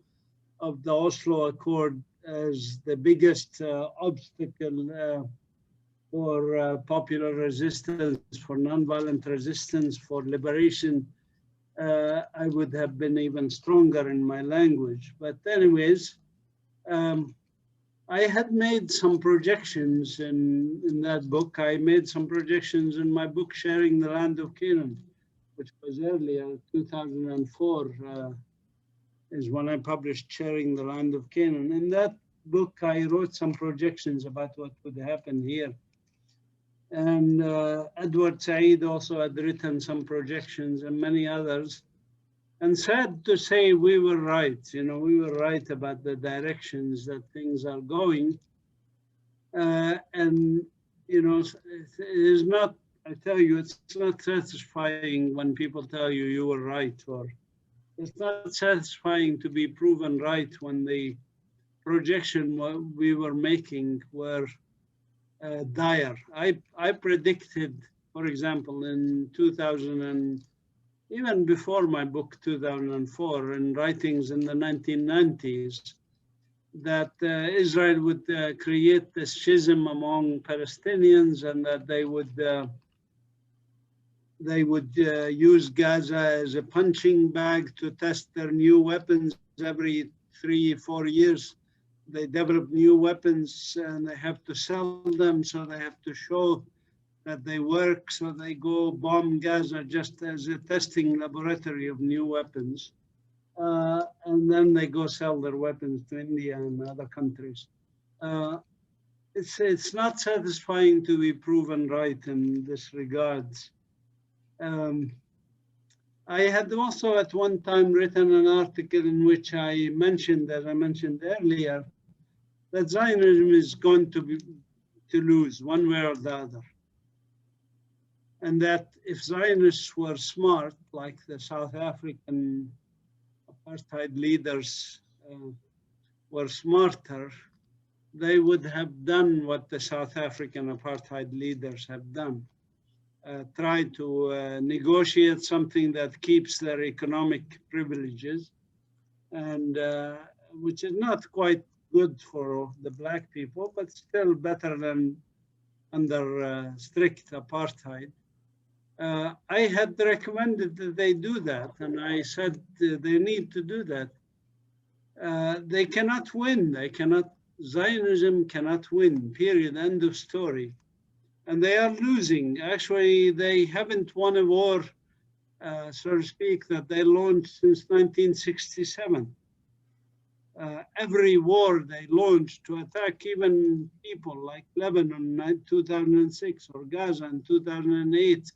of the Oslo Accord as the biggest obstacle for popular resistance, for nonviolent resistance, for liberation. I would have been even stronger in my language. But anyways, I had made some projections in that book. I made some projections in my book, Sharing the Land of Canaan, which was earlier, 2004, is when I published Sharing the Land of Canaan. In that book, I wrote some projections about what would happen here. And Edward Said also had written some projections, and many others. And sad to say, we were right. You know, we were right about the directions that things are going. And, you know, it is not, I tell you, it's not satisfying when people tell you you were right, or it's not satisfying to be proven right when the projection we were making were dire. I predicted, for example, in 2000 and even before my book 2004, in writings in the 1990s, that Israel would create a schism among Palestinians, and that they would They would use Gaza as a punching bag to test their new weapons every 3-4 years. They develop new weapons and they have to sell them, so they have to show that they work. So they go bomb Gaza just as a testing laboratory of new weapons. And then they go sell their weapons to India and other countries. It's not satisfying to be proven right in this regards. I had also at one time written an article in which I mentioned, as I mentioned earlier, that Zionism is going to lose one way or the other. And that if Zionists were smart, like the South African apartheid leaders were smarter, they would have done what the South African apartheid leaders have done. Try to negotiate something that keeps their economic privileges, and which is not quite good for the black people, but still better than under strict apartheid. I had recommended that they do that, and I said they need to do that. They cannot win. Zionism cannot win, period, end of story. And they are losing. Actually, they haven't won a war, so to speak, that they launched since 1967. Every war they launched to attack even people like Lebanon in 2006, or Gaza in 2008,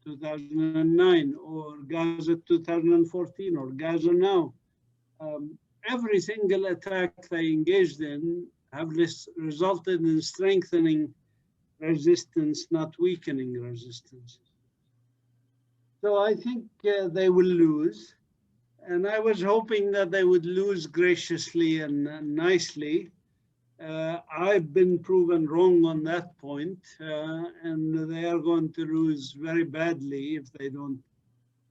2009, or Gaza 2014, or Gaza now. Every single attack they engaged in have resulted in strengthening resistance, not weakening resistance. So I think they will lose. And I was hoping that they would lose graciously and nicely. I've been proven wrong on that point, and they are going to lose very badly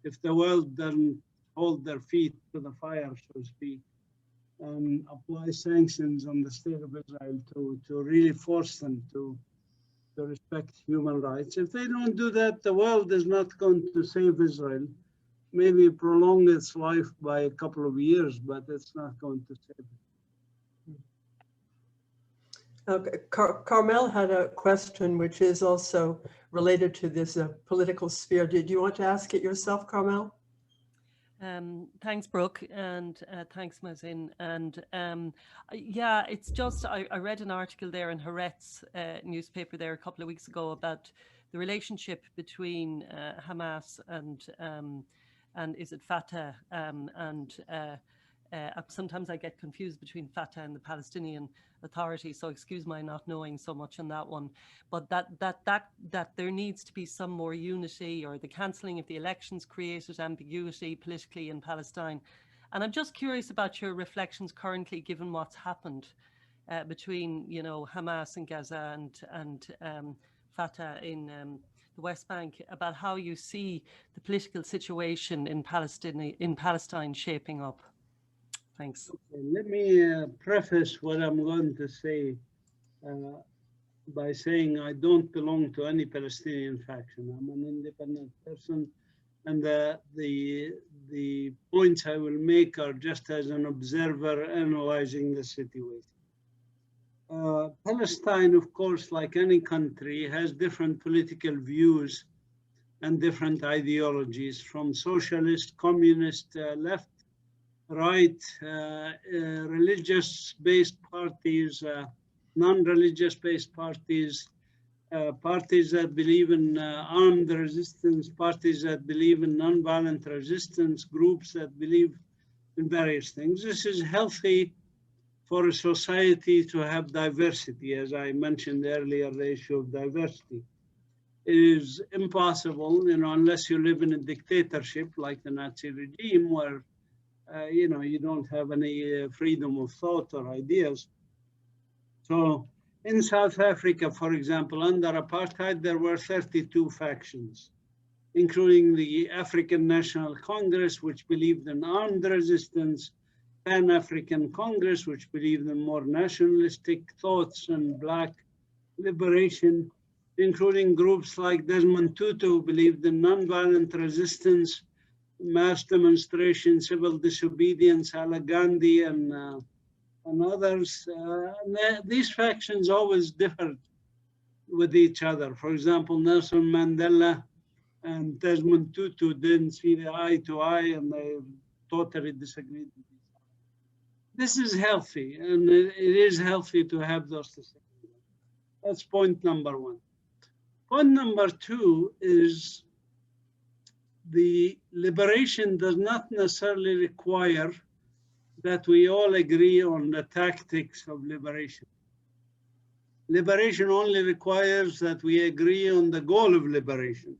if the world doesn't hold their feet to the fire, so to speak, and apply sanctions on the state of Israel to really force them to respect human rights. If they don't do that, the world is not going to save Israel. Maybe prolong its life by a couple of years, but it's not going to save it. Okay. Carmel had a question which is also related to this political sphere. Did you want to ask it yourself, Carmel? Thanks, Brooke, and thanks, Mazin. And yeah, it's just, I read an article there in Haaretz newspaper there a couple of weeks ago about the relationship between Hamas and is it Fatah? Sometimes I get confused between Fatah and the Palestinian Authority, so excuse my not knowing so much on that one. But that there needs to be some more unity, or the cancelling of the elections created ambiguity politically in Palestine. And I'm just curious about your reflections currently, given what's happened between, you know, Hamas in Gaza and Fatah in the West Bank, about how you see the political situation in Palestine shaping up. Thanks. Okay, let me preface what I'm going to say by saying I don't belong to any Palestinian faction. I'm an independent person, and the points I will make are just as an observer analyzing the situation. Palestine, of course, like any country, has different political views and different ideologies, from socialist, communist, left, right, religious-based parties, non-religious-based parties, parties that believe in armed resistance, parties that believe in nonviolent resistance, groups that believe in various things. This is healthy for a society to have diversity. As I mentioned earlier, the issue of diversity. It is impossible, you know, unless you live in a dictatorship like the Nazi regime, where you know, you don't have any freedom of thought or ideas. So in South Africa, for example, under apartheid, there were 32 factions, including the African National Congress, which believed in armed resistance, Pan-African Congress, which believed in more nationalistic thoughts and black liberation, including groups like Desmond Tutu, who believed in nonviolent resistance, mass demonstration, civil disobedience, Ala Gandhi, and others. These factions always differed with each other. For example, Nelson Mandela and Desmond Tutu didn't see eye to eye, and they totally disagreed with each other. This is healthy, and it is healthy to have those disagreements. That's point number one. Point number two is the liberation does not necessarily require that we all agree on the tactics of liberation. Liberation only requires that we agree on the goal of liberation.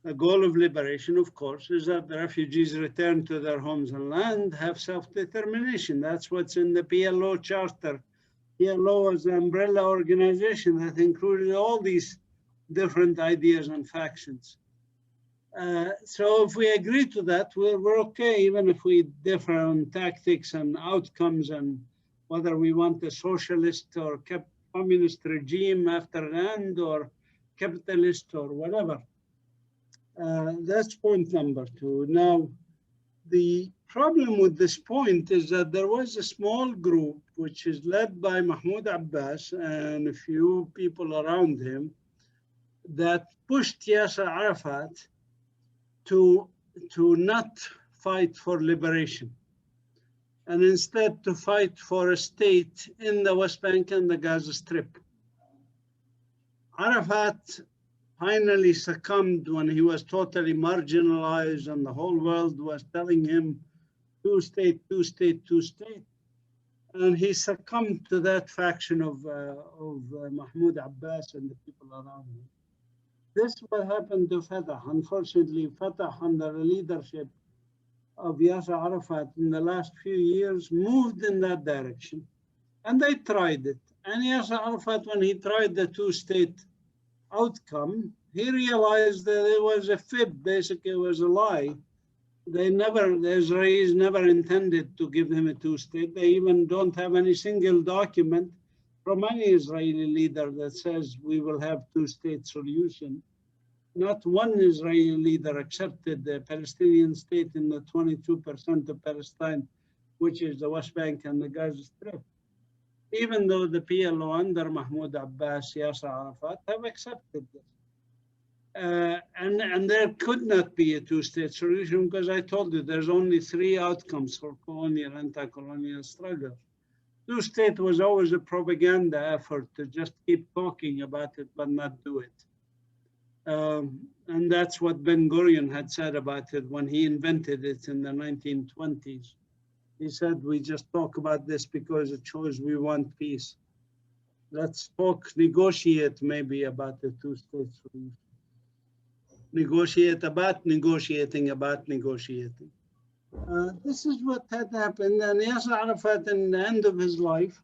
The goal of liberation, of course, is that the refugees return to their homes and land, have self-determination. That's what's in the PLO Charter. PLO is an umbrella organization that included all these different ideas and factions. So if we agree to that, we're okay, even if we differ on tactics and outcomes and whether we want a socialist or communist regime after an end or capitalist or whatever. That's point number two. Now, the problem with this point is that there was a small group which is led by Mahmoud Abbas and a few people around him that pushed Yasser Arafat to not fight for liberation, and instead to fight for a state in the West Bank and the Gaza Strip. Arafat finally succumbed when he was totally marginalized and the whole world was telling him, two state, two state, two state. And he succumbed to that faction of Mahmoud Abbas and the people around him. This is what happened to Fatah. Unfortunately, Fatah, under the leadership of Yasser Arafat in the last few years, moved in that direction. And they tried it. And Yasser Arafat, when he tried the two-state outcome, he realized that it was a fib, basically it was a lie. The Israelis never intended to give him a two-state. They even don't have any single document from any Israeli leader that says we will have two-state solution. Not one Israeli leader accepted the Palestinian state in the 22% of Palestine, which is the West Bank and the Gaza Strip. Even though the PLO under Mahmoud Abbas, Yasser Arafat have accepted this. And there could not be a two-state solution because I told you there's only three outcomes for colonial, anti-colonial struggle. Two-state was always a propaganda effort to just keep talking about it but not do it. And that's what Ben Gurion had said about it when he invented it in the 1920s. He said, we just talk about this because it shows we want peace. Let's talk, negotiate maybe about the two-state solution. Negotiate about negotiating about negotiating. This is what had happened, and Yasser Arafat, in the end of his life,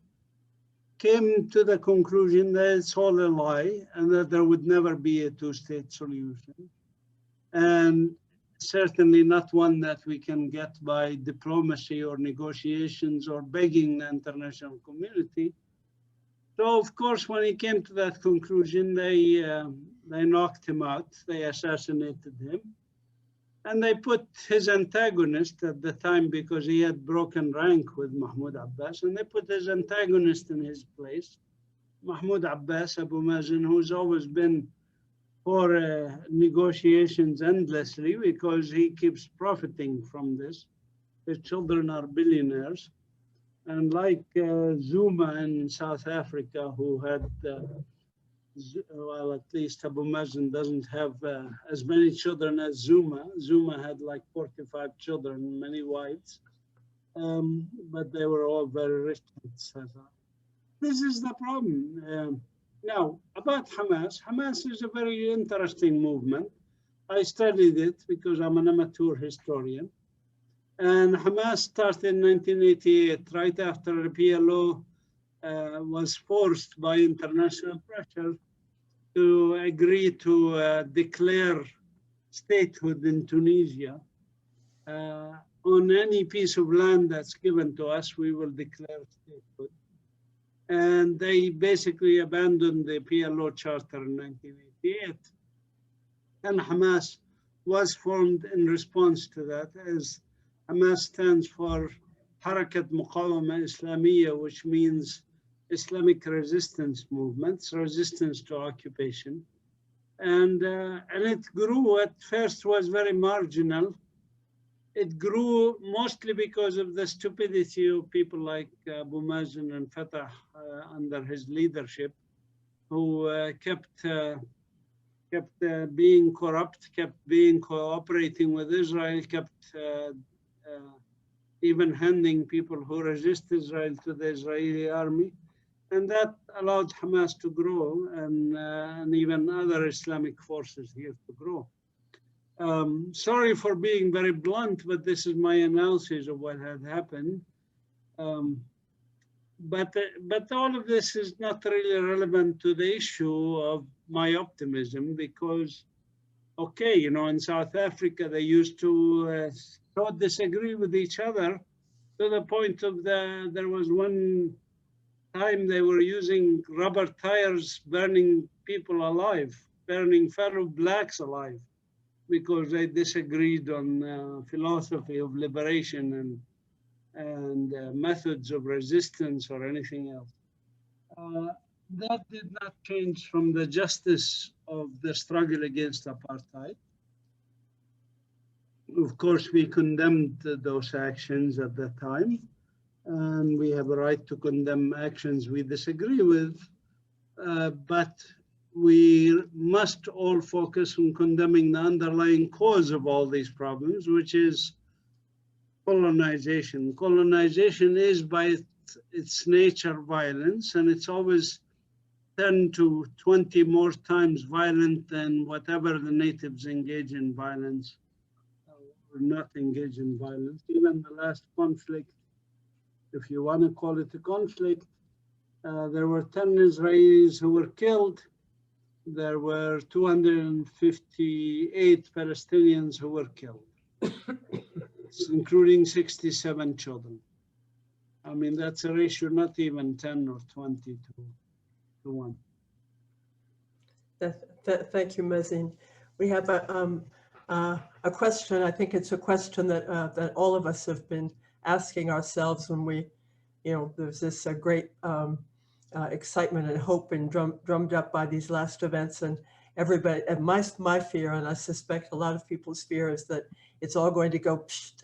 came to the conclusion that it's all a lie and that there would never be a two-state solution, and certainly not one that we can get by diplomacy or negotiations or begging the international community. So, of course, when he came to that conclusion, they knocked him out, they assassinated him. And they put his antagonist at the time, because he had broken rank with Mahmoud Abbas, and they put his antagonist in his place, Mahmoud Abbas, Abu Mazen, who's always been for negotiations endlessly because he keeps profiting from this. His children are billionaires. And like Zuma in South Africa, who had well, at least Abu Mazen doesn't have as many children as Zuma. Zuma had like 45 children, many wives, but they were all very rich. This is the problem. Now, about Hamas. Hamas is a very interesting movement. I studied it because I'm an amateur historian. And Hamas started in 1988, right after the PLO was forced by international pressure to agree to declare statehood in Tunisia. On any piece of land that's given to us, we will declare statehood. and they basically abandoned the PLO charter in 1988. And Hamas was formed in response to that, as Hamas stands for Harakat Muqawama Islamiyya, which means Islamic resistance movements, resistance to occupation. And it grew. At first was very marginal. It grew mostly because of the stupidity of people like Abu Mazen and Fatah under his leadership, who kept being corrupt, kept being cooperating with Israel, kept even handing people who resist Israel to the Israeli army. And that allowed Hamas to grow, and even other Islamic forces here to grow. Sorry for being very blunt, but this is my analysis of what had happened. But all of this is not really relevant to the issue of my optimism, because, okay, you know, in South Africa, they used to so disagree with each other to the point of there was one time they were using rubber tires, burning people alive, burning fellow blacks alive, because they disagreed on philosophy of liberation and methods of resistance or anything else. That did not change from the justice of the struggle against apartheid. Of course, we condemned those actions at that time, and we have a right to condemn actions we disagree with, but we must all focus on condemning the underlying cause of all these problems, which is colonization. Colonization is by its nature violence, and it's always 10 to 20 more times violent than whatever the natives engage in violence or not engage in violence. Even the last conflict, if you want to call it a conflict, there were 10 Israelis who were killed. There were 258 Palestinians who were killed, including 67 children. I mean, that's a ratio not even 10 or 20 to 1. Thank you, Mazin. We have a question. I think it's a question that that all of us have been asking ourselves when we, you know, there's this great excitement and hope and drummed up by these last events, and everybody, and my fear, and I suspect a lot of people's fear, is that it's all going to go psht,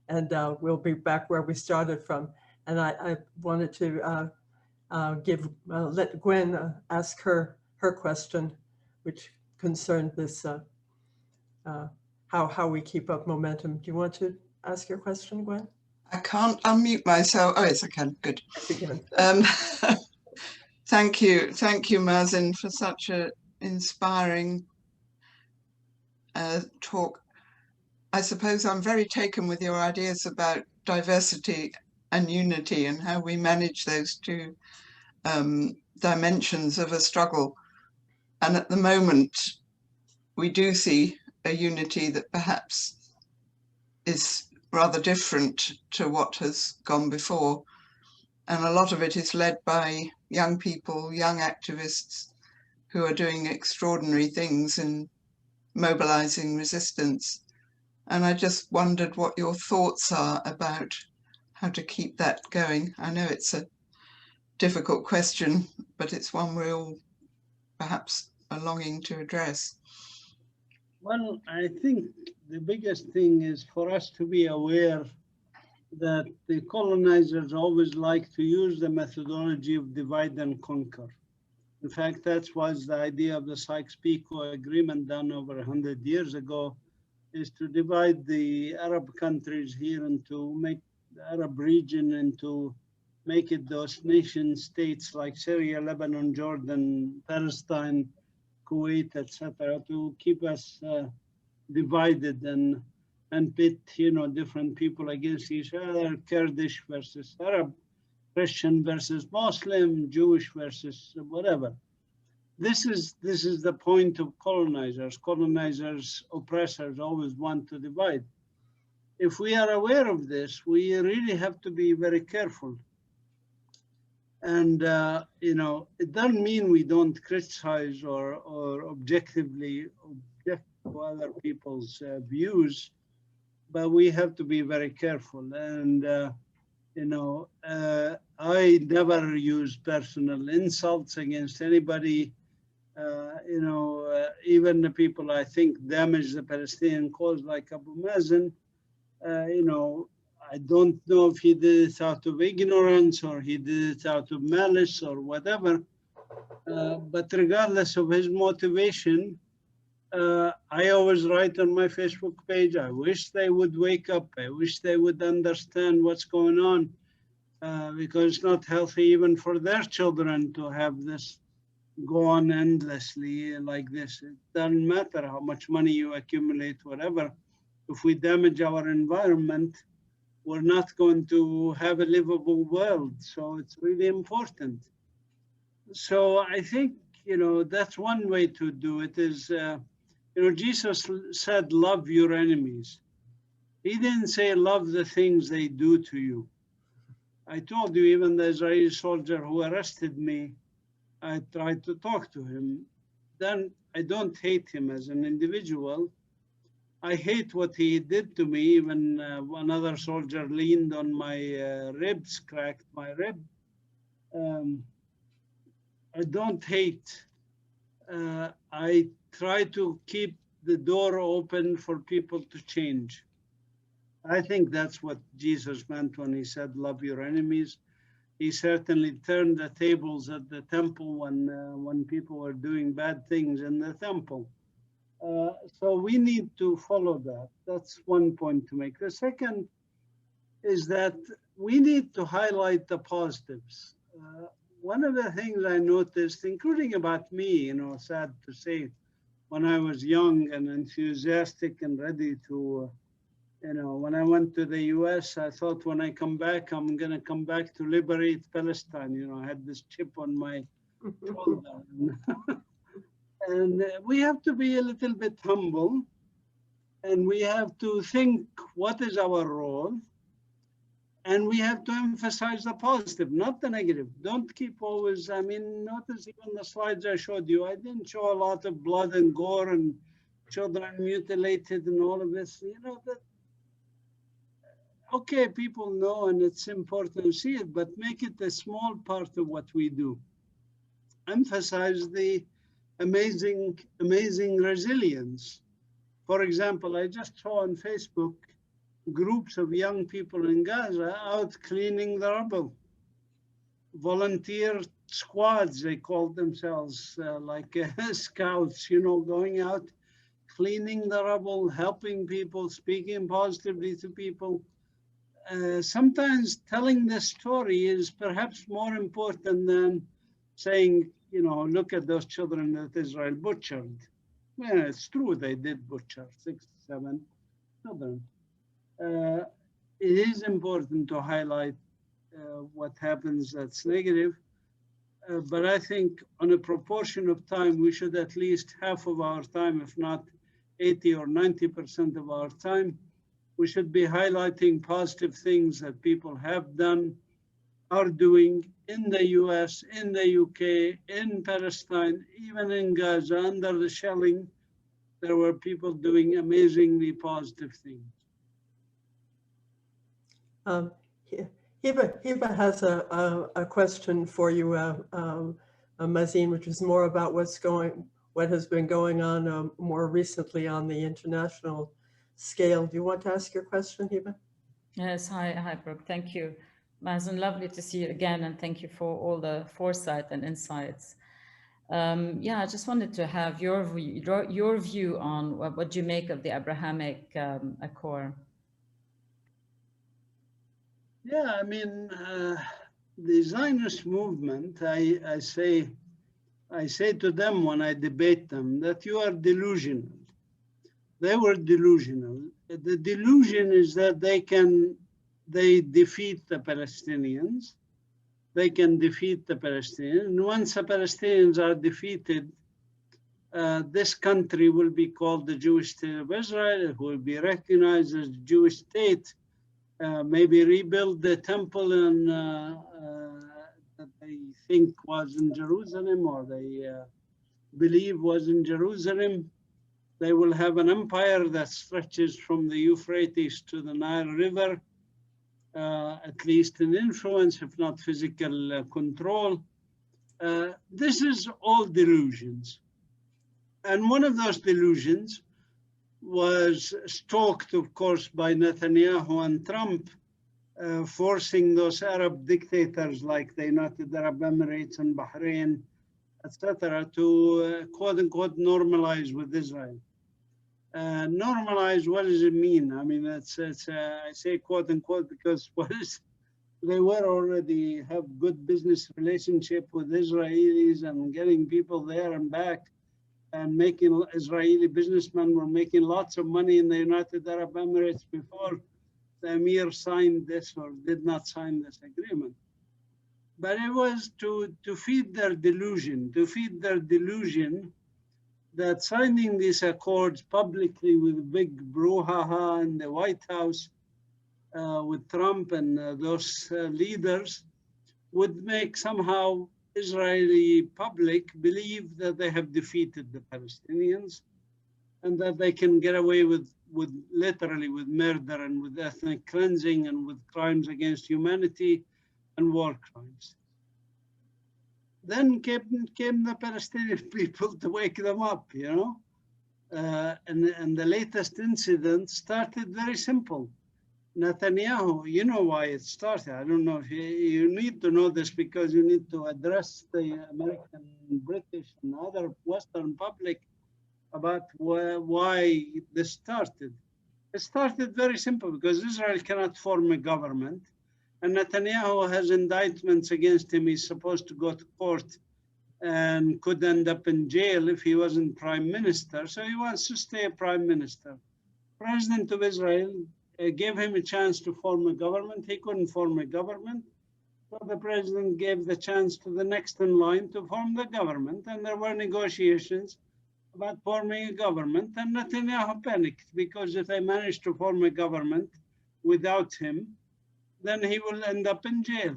and we'll be back where we started from. And I wanted to let Gwen ask her question, which concerned this how we keep up momentum. Do you want to ask your question, Gwen? I can't unmute myself. Oh, yes, I can. Good. Thank you, Mazin, for such an inspiring talk. I suppose I'm very taken with your ideas about diversity and unity and how we manage those two dimensions of a struggle. And at the moment, we do see a unity that perhaps is rather different to what has gone before. And a lot of it is led by young people, young activists who are doing extraordinary things in mobilizing resistance. And I just wondered what your thoughts are about how to keep that going. I know it's a difficult question, but it's one we're all perhaps are longing to address. Well, I think the biggest thing is for us to be aware that the colonizers always like to use the methodology of divide and conquer. In fact, that was the idea of the Sykes-Picot Agreement done over 100 years ago, is to divide the Arab countries here into make the Arab region into make it those nation states like Syria, Lebanon, Jordan, Palestine, Kuwait, etc., to keep us divided and pit, you know, different people against each other, Kurdish versus Arab, Christian versus Muslim, Jewish versus whatever. This is the point of colonizers. Colonizers, oppressors always want to divide. If we are aware of this, we really have to be very careful. And, you know, it doesn't mean we don't criticize or objectively object to other people's views, but we have to be very careful. And, you know, I never use personal insults against anybody. You know, even the people I think damage the Palestinian cause, like Abu Mazen, you know, I don't know if he did it out of ignorance or he did it out of malice or whatever. But regardless of his motivation, I always write on my Facebook page, I wish they would wake up. I wish they would understand what's going on, because it's not healthy even for their children to have this go on endlessly like this. It doesn't matter how much money you accumulate, whatever. If we damage our environment, we're not going to have a livable world. So it's really important. So I think, you know, that's one way to do it is, you know, Jesus said, love your enemies. He didn't say love the things they do to you. I told you, even the Israeli soldier who arrested me, I tried to talk to him. Then I don't hate him as an individual. I hate what he did to me. Even another soldier leaned on my ribs, cracked my rib. I don't hate. I try to keep the door open for people to change. I think that's what Jesus meant when he said, love your enemies. He certainly turned the tables at the temple when people were doing bad things in the temple. So we need to follow that. That's one point to make. The second is that we need to highlight the positives. One of the things I noticed, including about me, you know, sad to say, when I was young and enthusiastic and ready to, you know, when I went to the US, I thought when I come back, I'm going to come back to liberate Palestine. You know, I had this chip on my shoulder. And we have to be a little bit humble, and we have to think, what is our role? And we have to emphasize the positive, not the negative. Don't keep always, I mean, notice even the slides I showed you, I didn't show a lot of blood and gore and children mutilated and all of this. You know, that, okay, people know and it's important to see it, but make it a small part of what we do. Emphasize the amazing resilience. For example, I just saw on Facebook groups of young people in Gaza out cleaning the rubble. Volunteer squads, they called themselves, like scouts, you know, going out, cleaning the rubble, helping people, speaking positively to people. Sometimes telling the story is perhaps more important than saying, you know, look at those children that Israel butchered. Yeah, it's true, they did butcher 6, 7 children. It is important to highlight what happens that's negative, but I think on a proportion of time, we should at least half of our time, if not 80 or 90% of our time, we should be highlighting positive things that people have done, are doing in the US, in the UK, in Palestine, even in Gaza, under the shelling, there were people doing amazingly positive things. Hiba has a question for you, Mazin, which is more about what has been going on more recently on the international scale. Do you want to ask your question, Hiba? Yes, hi, Brooke. Thank you. Mazen, lovely to see you again, and thank you for all the foresight and insights. Yeah, I just wanted to have your view on what you make of the Abrahamic Accord. Yeah, I mean, the Zionist movement, I say to them when I debate them that you are delusional. They were delusional. The delusion is that they defeat the Palestinians. They can defeat the Palestinians. And once the Palestinians are defeated, this country will be called the Jewish State of Israel. It will be recognized as a Jewish state. Maybe rebuild the temple that they think was in Jerusalem, or they believe was in Jerusalem. They will have an empire that stretches from the Euphrates to the Nile River, at least in influence, if not physical control. This is all delusions. And one of those delusions was stoked, of course, by Netanyahu and Trump, forcing those Arab dictators like the United Arab Emirates and Bahrain, etc., to quote unquote normalize with Israel. Normalize, what does it mean? I mean, I say quote unquote because they were already have good business relationship with Israelis and getting people there and back, and making Israeli businessmen were making lots of money in the United Arab Emirates before the Emir signed this or did not sign this agreement. But it was to feed their delusion, that signing these accords publicly with big brouhaha in the White House with Trump and those leaders would make somehow Israeli public believe that they have defeated the Palestinians and that they can get away with literally with murder and with ethnic cleansing and with crimes against humanity and war crimes. Then came the Palestinian people to wake them up, you know. And the latest incident started very simple. Netanyahu, you know why it started. I don't know if you need to know this because you need to address the American, British, and other Western public about why this started. It started very simple because Israel cannot form a government, and Netanyahu has indictments against him. He's supposed to go to court and could end up in jail if he wasn't prime minister. So he wants to stay prime minister. President of Israel gave him a chance to form a government. He couldn't form a government. So the president gave the chance to the next in line to form the government. And there were negotiations about forming a government. And Netanyahu panicked because if they managed to form a government without him, then he will end up in jail.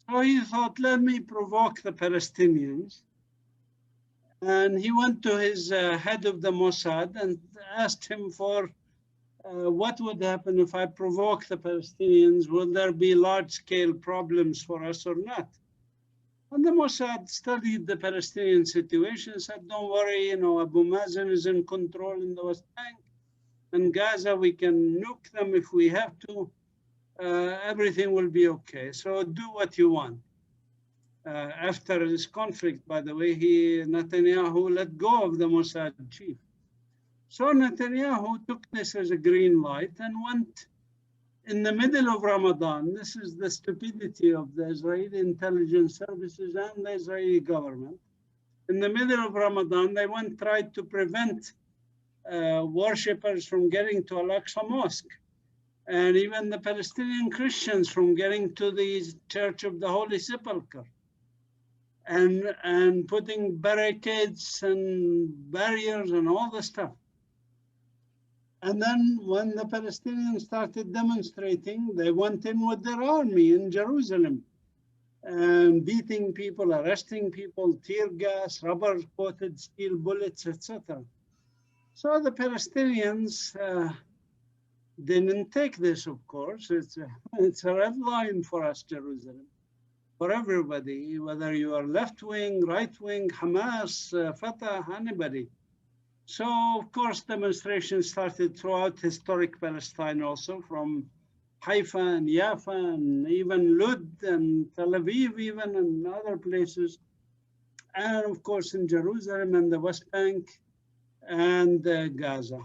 So he thought, let me provoke the Palestinians. And he went to his head of the Mossad and asked him for what would happen if I provoke the Palestinians? Will there be large-scale problems for us or not? And the Mossad studied the Palestinian situation and said, don't worry, you know, Abu Mazen is in control in the West Bank. And Gaza, we can nuke them if we have to. Everything will be okay. So do what you want. After this conflict, by the way, Netanyahu let go of the Mossad chief. So Netanyahu took this as a green light and went in the middle of Ramadan. This is the stupidity of the Israeli intelligence services and the Israeli government. In the middle of Ramadan, they tried to prevent worshippers from getting to Al-Aqsa Mosque, and even the Palestinian Christians from getting to the Church of the Holy Sepulchre, and putting barricades and barriers and all the stuff. And then when the Palestinians started demonstrating, they went in with their army in Jerusalem and beating people, arresting people, tear gas, rubber-coated steel bullets, etc. So the Palestinians didn't take this, of course. It's a red line for us, Jerusalem, for everybody, whether you are left-wing, right-wing, Hamas, Fatah, anybody. So, of course, demonstrations started throughout historic Palestine also, from Haifa and Jaffa and even Lud and Tel Aviv even and other places. And, of course, in Jerusalem and the West Bank and Gaza.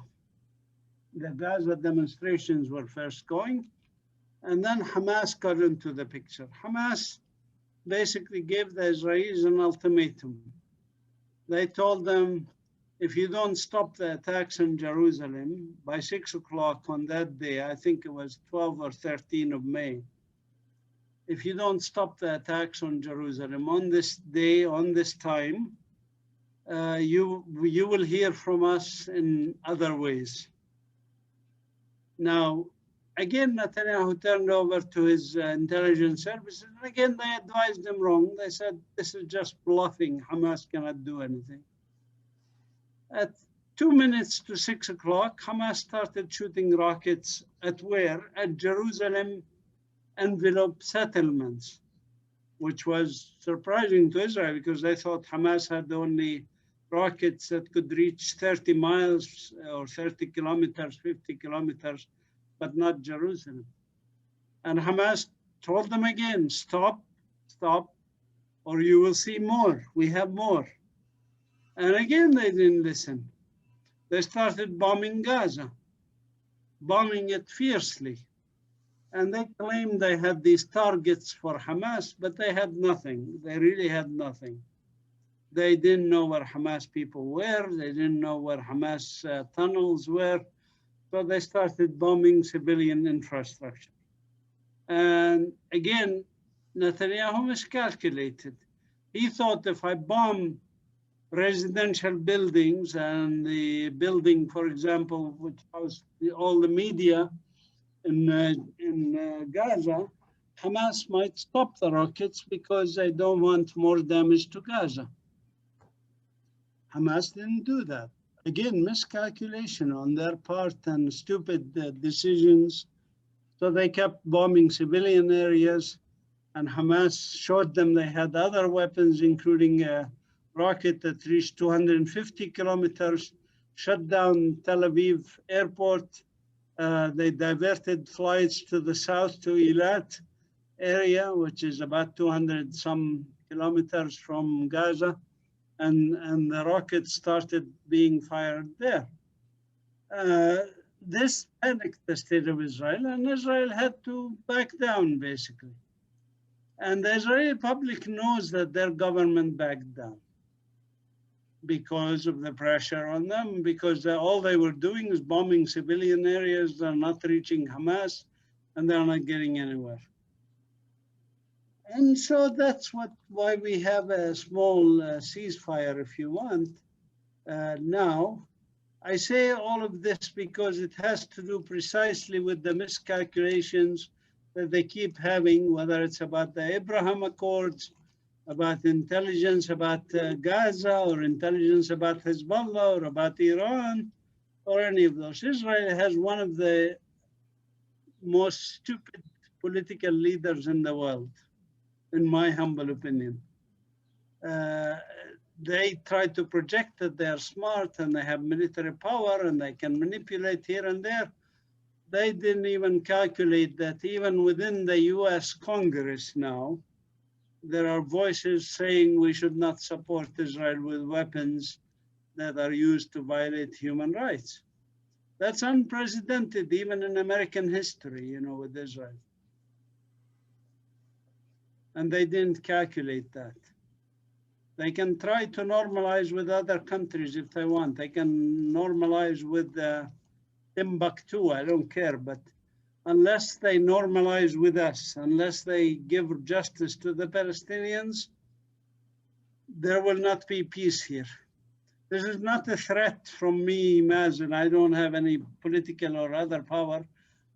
The Gaza demonstrations were first going, and then Hamas got into the picture. Hamas basically gave the Israelis an ultimatum. They told them, if you don't stop the attacks in Jerusalem by 6 o'clock on that day, I think it was 12 or 13 of May, if you don't stop the attacks on Jerusalem on this day, on this time, you will hear from us in other ways. Now, again, Netanyahu turned over to his intelligence services. And again, they advised him wrong. They said, this is just bluffing. Hamas cannot do anything. At 2 minutes to 6 o'clock, Hamas started shooting rockets at where? At Jerusalem envelope settlements, which was surprising to Israel because they thought Hamas had only rockets that could reach 30 miles or 30 kilometers, 50 kilometers, but not Jerusalem. And Hamas told them again, stop, stop, or you will see more. We have more. And again, they didn't listen. They started bombing Gaza, bombing it fiercely. And they claimed they had these targets for Hamas, but they had nothing. They really had nothing. They didn't know where Hamas people were. They didn't know where Hamas tunnels were. So they started bombing civilian infrastructure. And again, Netanyahu miscalculated. He thought if I bomb residential buildings and the building, for example, which housed all the media in Gaza, Hamas might stop the rockets because they don't want more damage to Gaza. Hamas didn't do that. Again, miscalculation on their part and stupid decisions. So they kept bombing civilian areas, and Hamas showed them they had other weapons, including a rocket that reached 250 kilometers, shut down Tel Aviv airport. They diverted flights to the south to Eilat area, which is about 200 some kilometers from Gaza. And the rockets started being fired there. This panicked the state of Israel, and Israel had to back down, basically. And the Israeli public knows that their government backed down because of the pressure on them, because all they were doing is bombing civilian areas. They're not reaching Hamas, and they're not getting anywhere. And so that's why we have a small ceasefire, if you want, now. I say all of this because it has to do precisely with the miscalculations that they keep having, whether it's about the Abraham Accords, about intelligence about Gaza, or intelligence about Hezbollah, or about Iran, or any of those. Israel has one of the most stupid political leaders in the world, in my humble opinion. They try to project that they are smart and they have military power and they can manipulate here and there. They didn't even calculate that even within the US Congress now, there are voices saying we should not support Israel with weapons that are used to violate human rights. That's unprecedented, even in American history, with Israel. And they didn't calculate that. They can try to normalize with other countries if they want. They can normalize with Timbuktu, I don't care, but unless they normalize with us, unless they give justice to the Palestinians, there will not be peace here. This is not a threat from me, Mazen. I don't have any political or other power.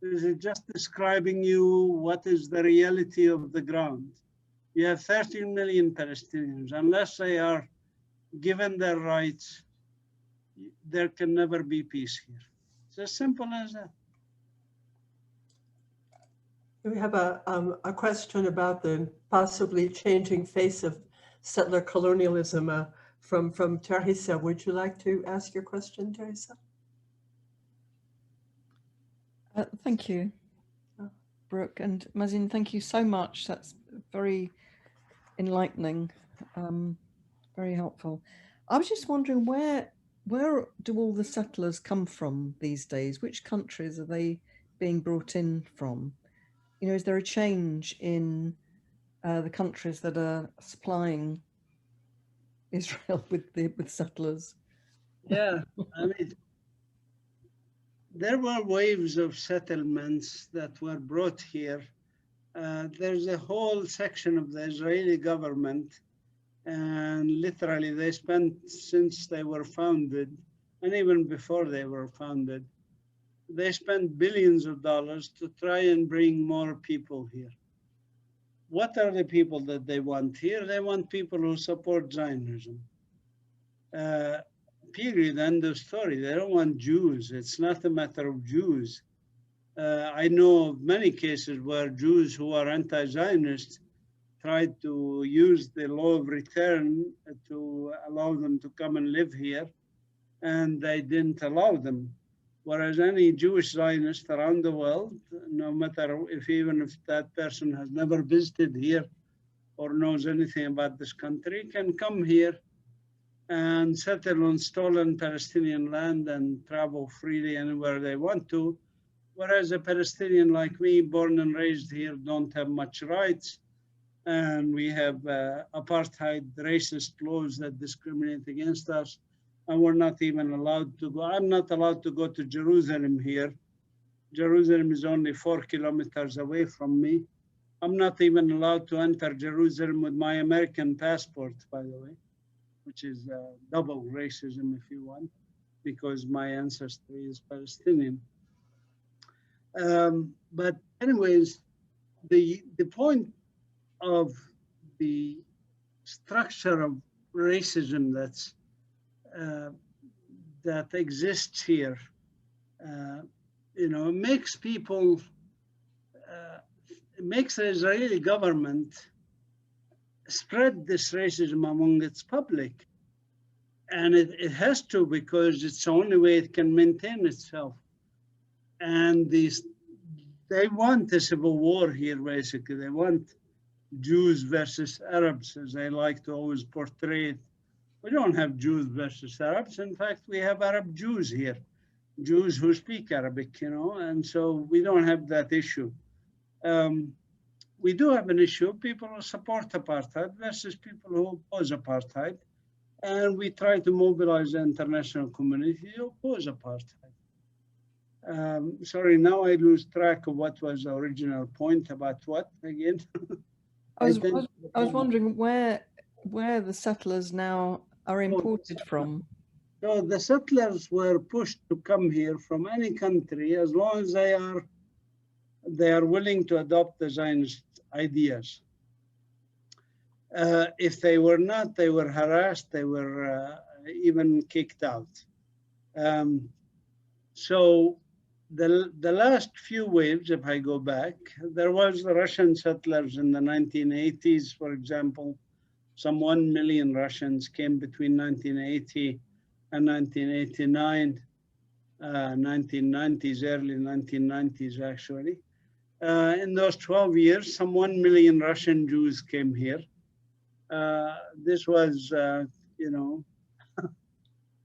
This is just describing you what is the reality of the ground. You have 13 million Palestinians. Unless they are given their rights, there can never be peace here. It's as simple as that. We have a question about the possibly changing face of settler colonialism from Teresa. Would you like to ask your question, Teresa? Thank you, Brooke, and Mazin, thank you so much. That's very enlightening, very helpful. I was just wondering, where do all the settlers come from these days? Which countries are they being brought in from? Is there a change in the countries that are supplying Israel with settlers? Yeah, I mean, there were waves of settlements that were brought here. There's a whole section of the Israeli government, and literally they spent, since they were founded, and even before they were founded, they spend billions of dollars to try and bring more people here. What are the people that they want here? They want people who support Zionism. Period, end of story. They don't want Jews. It's not a matter of Jews. I know of many cases where Jews who are anti-Zionist tried to use the law of return to allow them to come and live here, and they didn't allow them. Whereas any Jewish Zionist around the world, no matter even if that person has never visited here or knows anything about this country, can come here and settle on stolen Palestinian land and travel freely anywhere they want to. Whereas a Palestinian like me, born and raised here, don't have much rights. And we have apartheid, racist laws that discriminate against us. And we're not even allowed to go. I'm not allowed to go to Jerusalem here. Jerusalem is only 4 kilometers away from me. I'm not even allowed to enter Jerusalem with my American passport, by the way, which is double racism, if you want, because my ancestry is Palestinian. But anyways, the point of the structure of racism that exists here, makes people, makes the Israeli government spread this racism among its public. And it has to, because it's the only way it can maintain itself. And they want a civil war here, basically. They want Jews versus Arabs, as they like to always portray it. We don't have Jews versus Arabs. In fact, we have Arab Jews here, Jews who speak Arabic, and so we don't have that issue. We do have an issue, people who support apartheid versus people who oppose apartheid. And we try to mobilize the international community to oppose apartheid. Sorry, now I lose track of what was the original point about what again. I was wondering where the settlers now are imported from. So the settlers were pushed to come here from any country as long as they are willing to adopt the Zionist ideas. If they were not, they were harassed, they were even kicked out. So the last few waves, if I go back, there was the Russian settlers in the 1980s, for example. Some 1 million Russians came between 1980 and 1989, 1990s, early 1990s actually. In those 12 years, some 1 million Russian Jews came here. This was,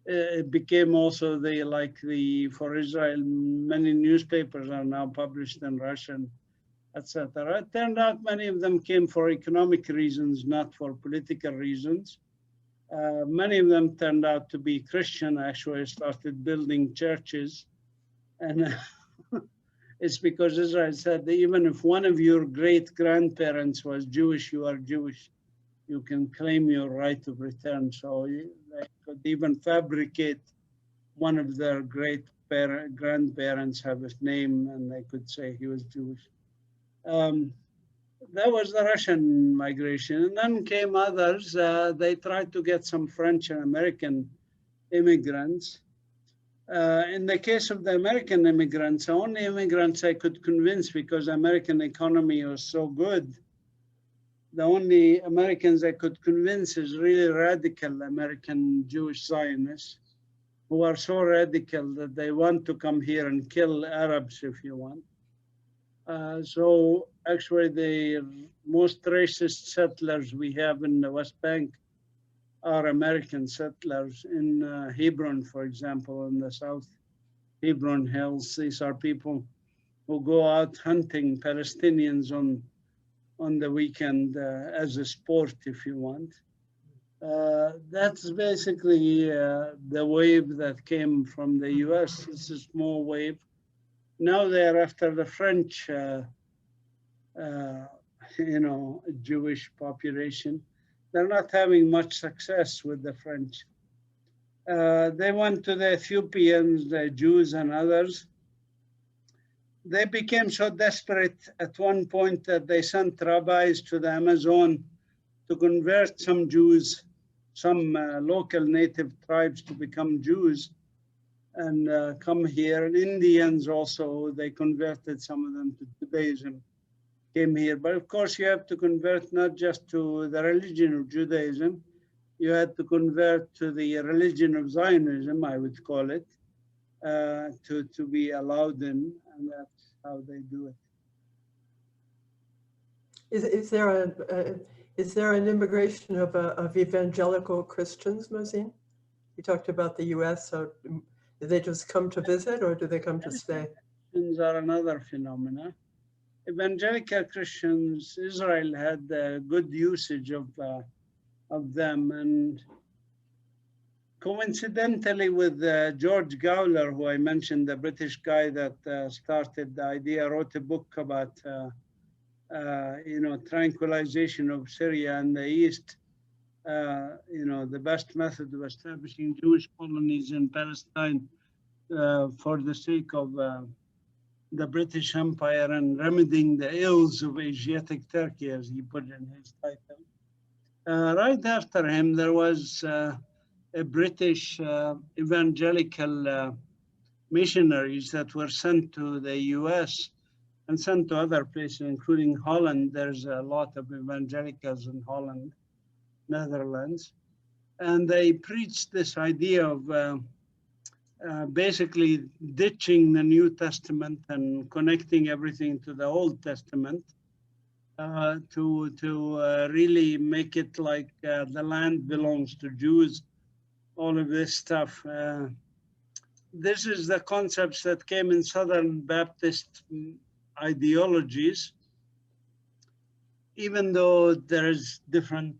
it became also for Israel, many newspapers are now published in Russian, etc. It turned out many of them came for economic reasons, not for political reasons. Many of them turned out to be Christian, actually started building churches. And it's because Israel said that even if one of your great-grandparents was Jewish, you are Jewish. You can claim your right of return. So they could even fabricate one of their great-grandparents have his name, and they could say he was Jewish. That was the Russian migration. And then came others. They tried to get some French and American immigrants. In the case of the American immigrants, the only immigrants I could convince, because the American economy was so good, the only Americans I could convince is really radical American Jewish Zionists who are so radical that they want to come here and kill Arabs, if you want. So actually the most racist settlers we have in the West Bank are American settlers in Hebron, for example, in the South Hebron Hills. These are people who go out hunting Palestinians on the weekend as a sport, if you want. That's basically the wave that came from the US. It's a small wave. Now they're after the French, Jewish population. They're not having much success with the French. They went to the Ethiopians, the Jews and others, they became so desperate at one point that they sent rabbis to the Amazon to convert some Jews, some local native tribes to become Jews and come here. And Indians also, they converted some of them to Judaism, came here. But of course, you have to convert not just to the religion of Judaism, you had to convert to the religion of Zionism, I would call it, to be allowed in, and that's how they do it. Is there an immigration of evangelical Christians, Mazin? You talked about the U.S. So do they just come to visit, or do they come to stay? Christians are another phenomena. Evangelical Christians, Israel had good usage of them, and coincidentally with George Gowler, who I mentioned, the British guy that started the idea, wrote a book about tranquilization of Syria and the East. The best method of establishing Jewish colonies in Palestine for the sake of the British Empire and remedying the ills of Asiatic Turkey, as he put in his title. Right after him, there was a British evangelical missionaries that were sent to the US and sent to other places, including Holland. There's a lot of evangelicals in Holland, Netherlands. And they preached this idea of basically ditching the New Testament and connecting everything to the Old Testament to really make it like the land belongs to Jews, all of this stuff. This is the concepts that came in Southern Baptist ideologies, even though there's different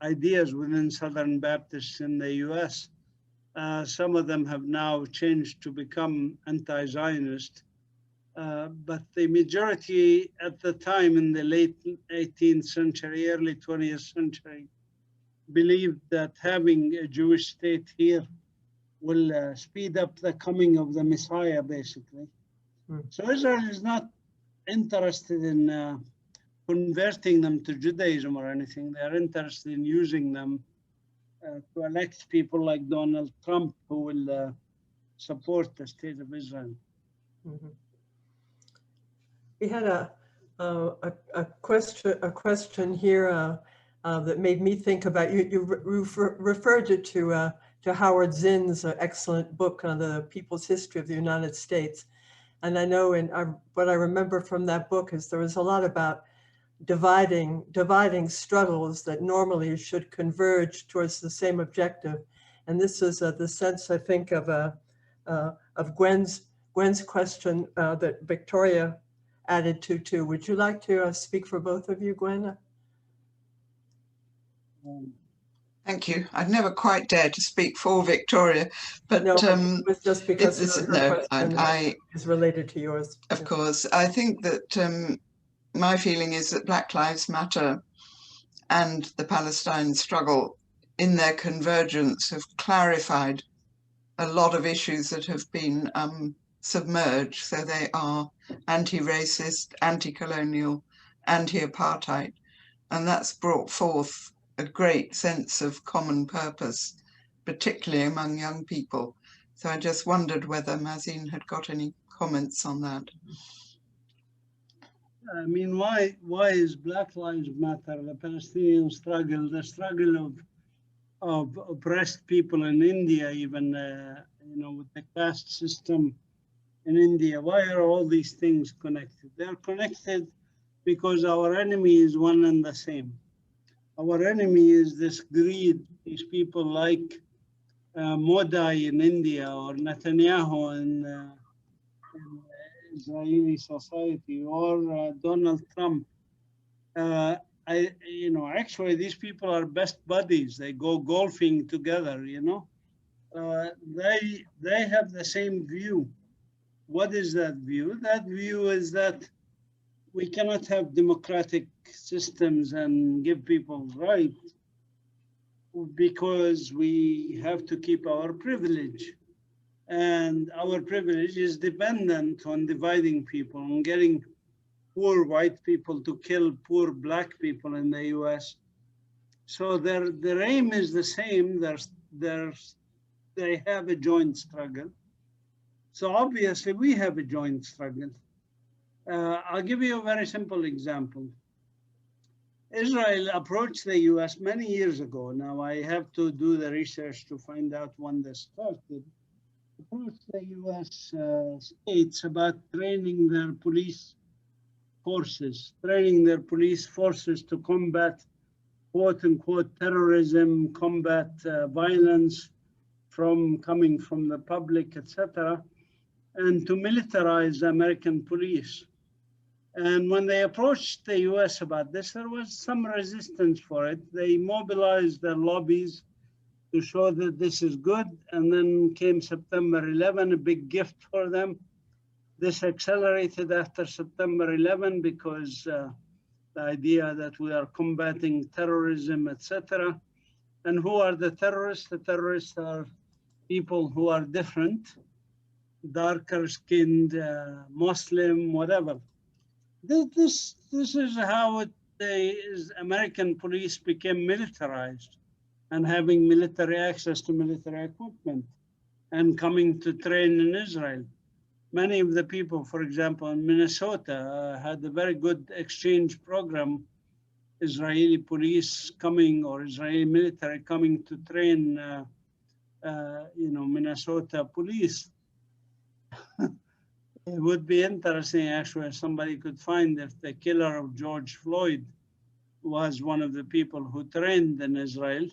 ideas within Southern Baptists in the US. Some of them have now changed to become anti-Zionist, but the majority at the time in the late 18th century, early 20th century, believed that having a Jewish state here will speed up the coming of the Messiah, basically. So Israel is not interested in converting them to Judaism or anything. They are interested in using them to elect people like Donald Trump, who will support the state of Israel. Mm-hmm. We had a question here that made me think about you. You referred it to Howard Zinn's excellent book on the people's history of the United States. And I know what I remember from that book is there was a lot about dividing struggles that normally should converge towards the same objective. And this is the sense, I think, of Gwen's question that Victoria added to too. Would you like to speak for both of you, Gwen? Thank you. I'd never quite dared to speak for Victoria, but no, it was just because her question is related to yours. Of course, I think that my feeling is that Black Lives Matter and the Palestine struggle in their convergence have clarified a lot of issues that have been submerged. So they are anti-racist, anti-colonial, anti-apartheid, and that's brought forth a great sense of common purpose, particularly among young people. So I just wondered whether Mazin had got any comments on that. I mean, why is Black Lives Matter, the Palestinian struggle, the struggle of oppressed people in India, even with the caste system in India, why are all these things connected? They're connected because our enemy is one and the same. Our enemy is this greed, these people like Modi in India or Netanyahu in Israeli society or Donald Trump. Actually, these people are best buddies. They go golfing together, They have the same view. What is that view? That view is that we cannot have democratic systems and give people rights because we have to keep our privilege. And our privilege is dependent on dividing people, on getting poor white people to kill poor black people in the US. So their aim is the same. They have a joint struggle. So obviously we have a joint struggle. I'll give you a very simple example. Israel approached the US many years ago. Now I have to do the research to find out when this started. Approached the US states about training their police forces, to combat quote unquote terrorism, combat violence coming from the public, etc., and to militarize the American police. And when they approached the US about this, there was some resistance for it. They mobilized their lobbies to show that this is good. And then came September 11, a big gift for them. This accelerated after September 11 because the idea that we are combating terrorism, etc. And who are the terrorists? The terrorists are people who are different, darker skinned, Muslim, whatever. This is how the American police became militarized and having military access to military equipment and coming to train in Israel. Many of the people, for example, in Minnesota had a very good exchange program, Israeli police coming or Israeli military coming to train Minnesota police. It would be interesting, actually, if somebody could find if the killer of George Floyd was one of the people who trained in Israel,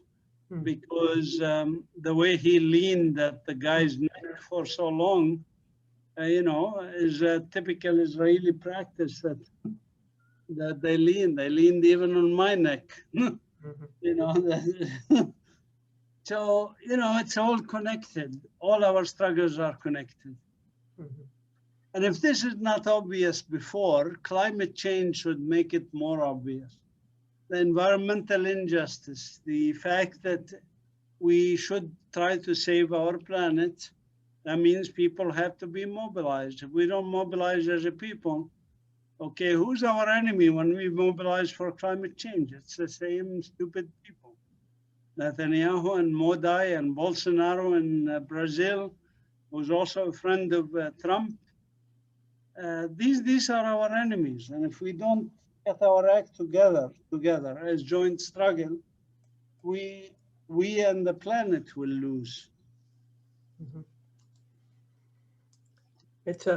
because the way he leaned at the guy's neck for so long, is a typical Israeli practice that they lean. They leaned even on my neck. So, it's all connected. All our struggles are connected. And if this is not obvious before, climate change should make it more obvious. The environmental injustice, the fact that we should try to save our planet, that means people have to be mobilized. If we don't mobilize as a people, okay, who's our enemy when we mobilize for climate change? It's the same stupid people. Netanyahu and Modi and Bolsonaro in Brazil, who's also a friend of Trump. These are our enemies. And if we don't get our act together as joint struggle, we and the planet will lose. It's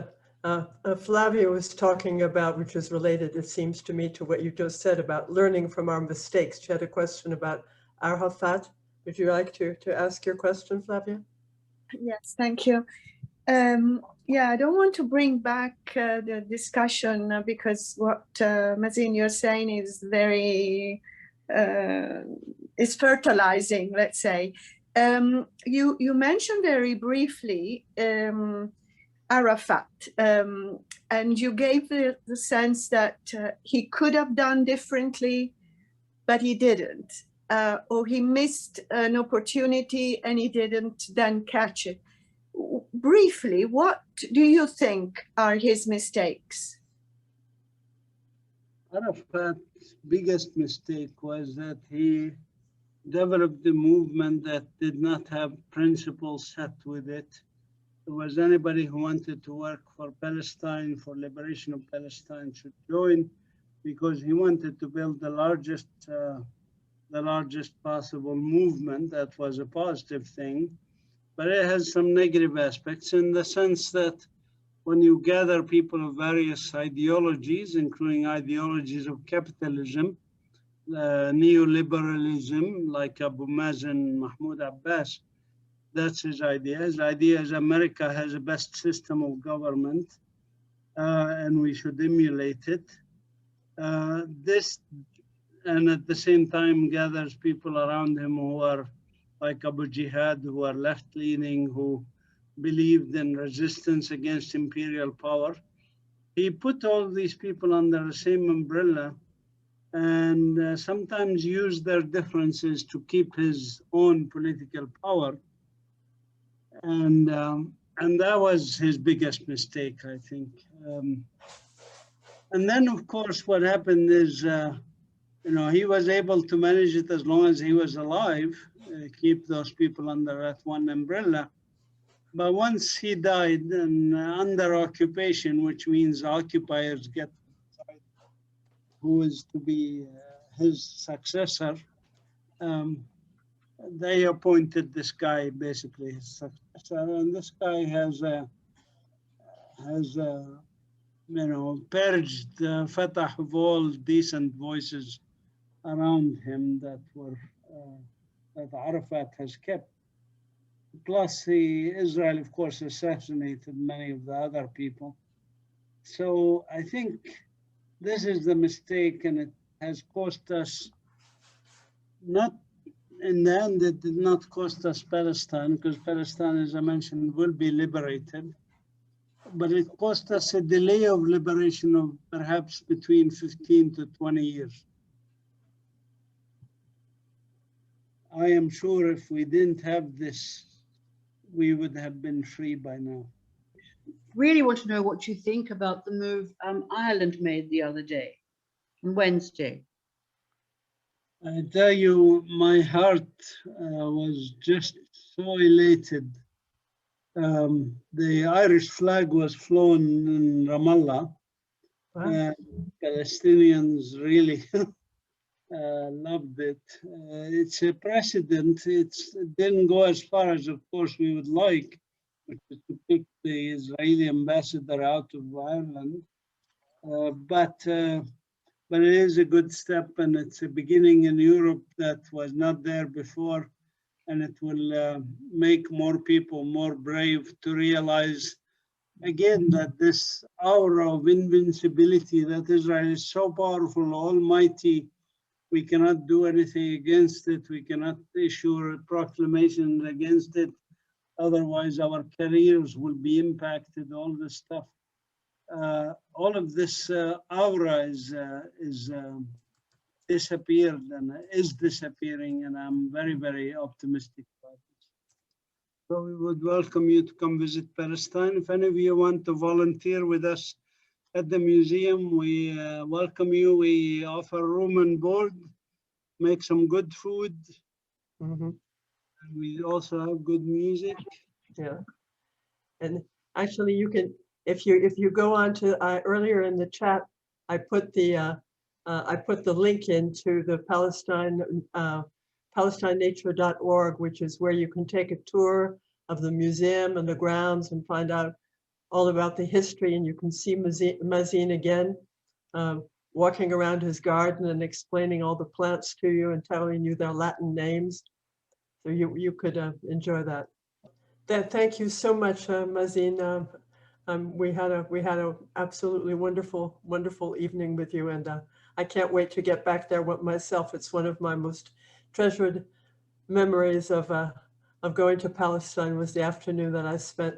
Flavia was talking about, which is related, it seems to me, to what you just said about learning from our mistakes. She had a question about Arafat. Would you like to ask your question, Flavia? Yes, thank you. Yeah, I don't want to bring back the discussion because what Mazin, you're saying is very, is fertilizing, let's say. You mentioned very briefly Arafat, and you gave the sense that he could have done differently, but he didn't, or he missed an opportunity and he didn't then catch it. Briefly, what do you think are his mistakes? Arafat's biggest mistake was that he developed a movement that did not have principles set with it. There was anybody who wanted to work for Palestine, for liberation of Palestine, should join, because he wanted to build the largest possible movement. That was a positive thing. But it has some negative aspects in the sense that when you gather people of various ideologies, including ideologies of capitalism, neoliberalism, like Abu Mazen, Mahmoud Abbas, that's his idea. His idea is America has the best system of government, and we should emulate it. And at the same time gathers people around him who are like Abu Jihad, who are left-leaning, who believed in resistance against imperial power. He put all these people under the same umbrella and sometimes used their differences to keep his own political power. And And that was his biggest mistake, I think. And then, of course, what happened is, he was able to manage it as long as he was alive, keep those people under that one umbrella. But once he died and under occupation, which means occupiers get to decide who is to be his successor, they appointed this guy basically his successor, and this guy has purged Fatah of all decent voices around him that Arafat has kept. Plus, Israel, of course, assassinated many of the other people. So I think this is the mistake, and it has cost us not. In the end, it did not cost us Palestine, because Palestine, as I mentioned, will be liberated. But it cost us a delay of liberation of perhaps between 15 to 20 years. I am sure if we didn't have this, we would have been free by now. Really want to know what you think about the move Ireland made the other day, on Wednesday. I tell you, my heart was just so elated. The Irish flag was flown in Ramallah. Wow. Palestinians really loved it. It's a precedent. It didn't go as far as, of course, we would like, which is to pick the Israeli ambassador out of Ireland. But it is a good step, and it's a beginning in Europe that was not there before, and it will make more people more brave to realize, again, that this aura of invincibility, that Israel is so powerful, almighty, we cannot do anything against it, we cannot issue proclamations against it, otherwise our careers will be impacted, all this stuff. All of this aura is disappeared and is disappearing, and I'm very, very optimistic about it. So we would welcome you to come visit Palestine. If any of you want to volunteer with us at the museum, we welcome you. We offer room and board, make some good food. Mhm. And we also have good music. Yeah. And actually, you can, if you go on to earlier in the chat, I put the link into the PalestineNature.org, which is where you can take a tour of the museum and the grounds and find out all about the history. And you can see Mazin again, walking around his garden and explaining all the plants to you and telling you their Latin names. So you could enjoy that. Thank you so much, Mazin. We had a absolutely wonderful evening with you, and I can't wait to get back there myself. It's one of my most treasured memories of going to Palestine was the afternoon that I spent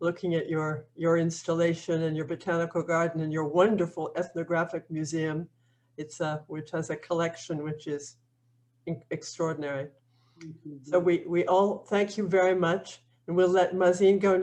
looking at your installation and your botanical garden and your wonderful ethnographic museum. It's which has a collection which is extraordinary. So we all thank you very much, and we'll let Mazin go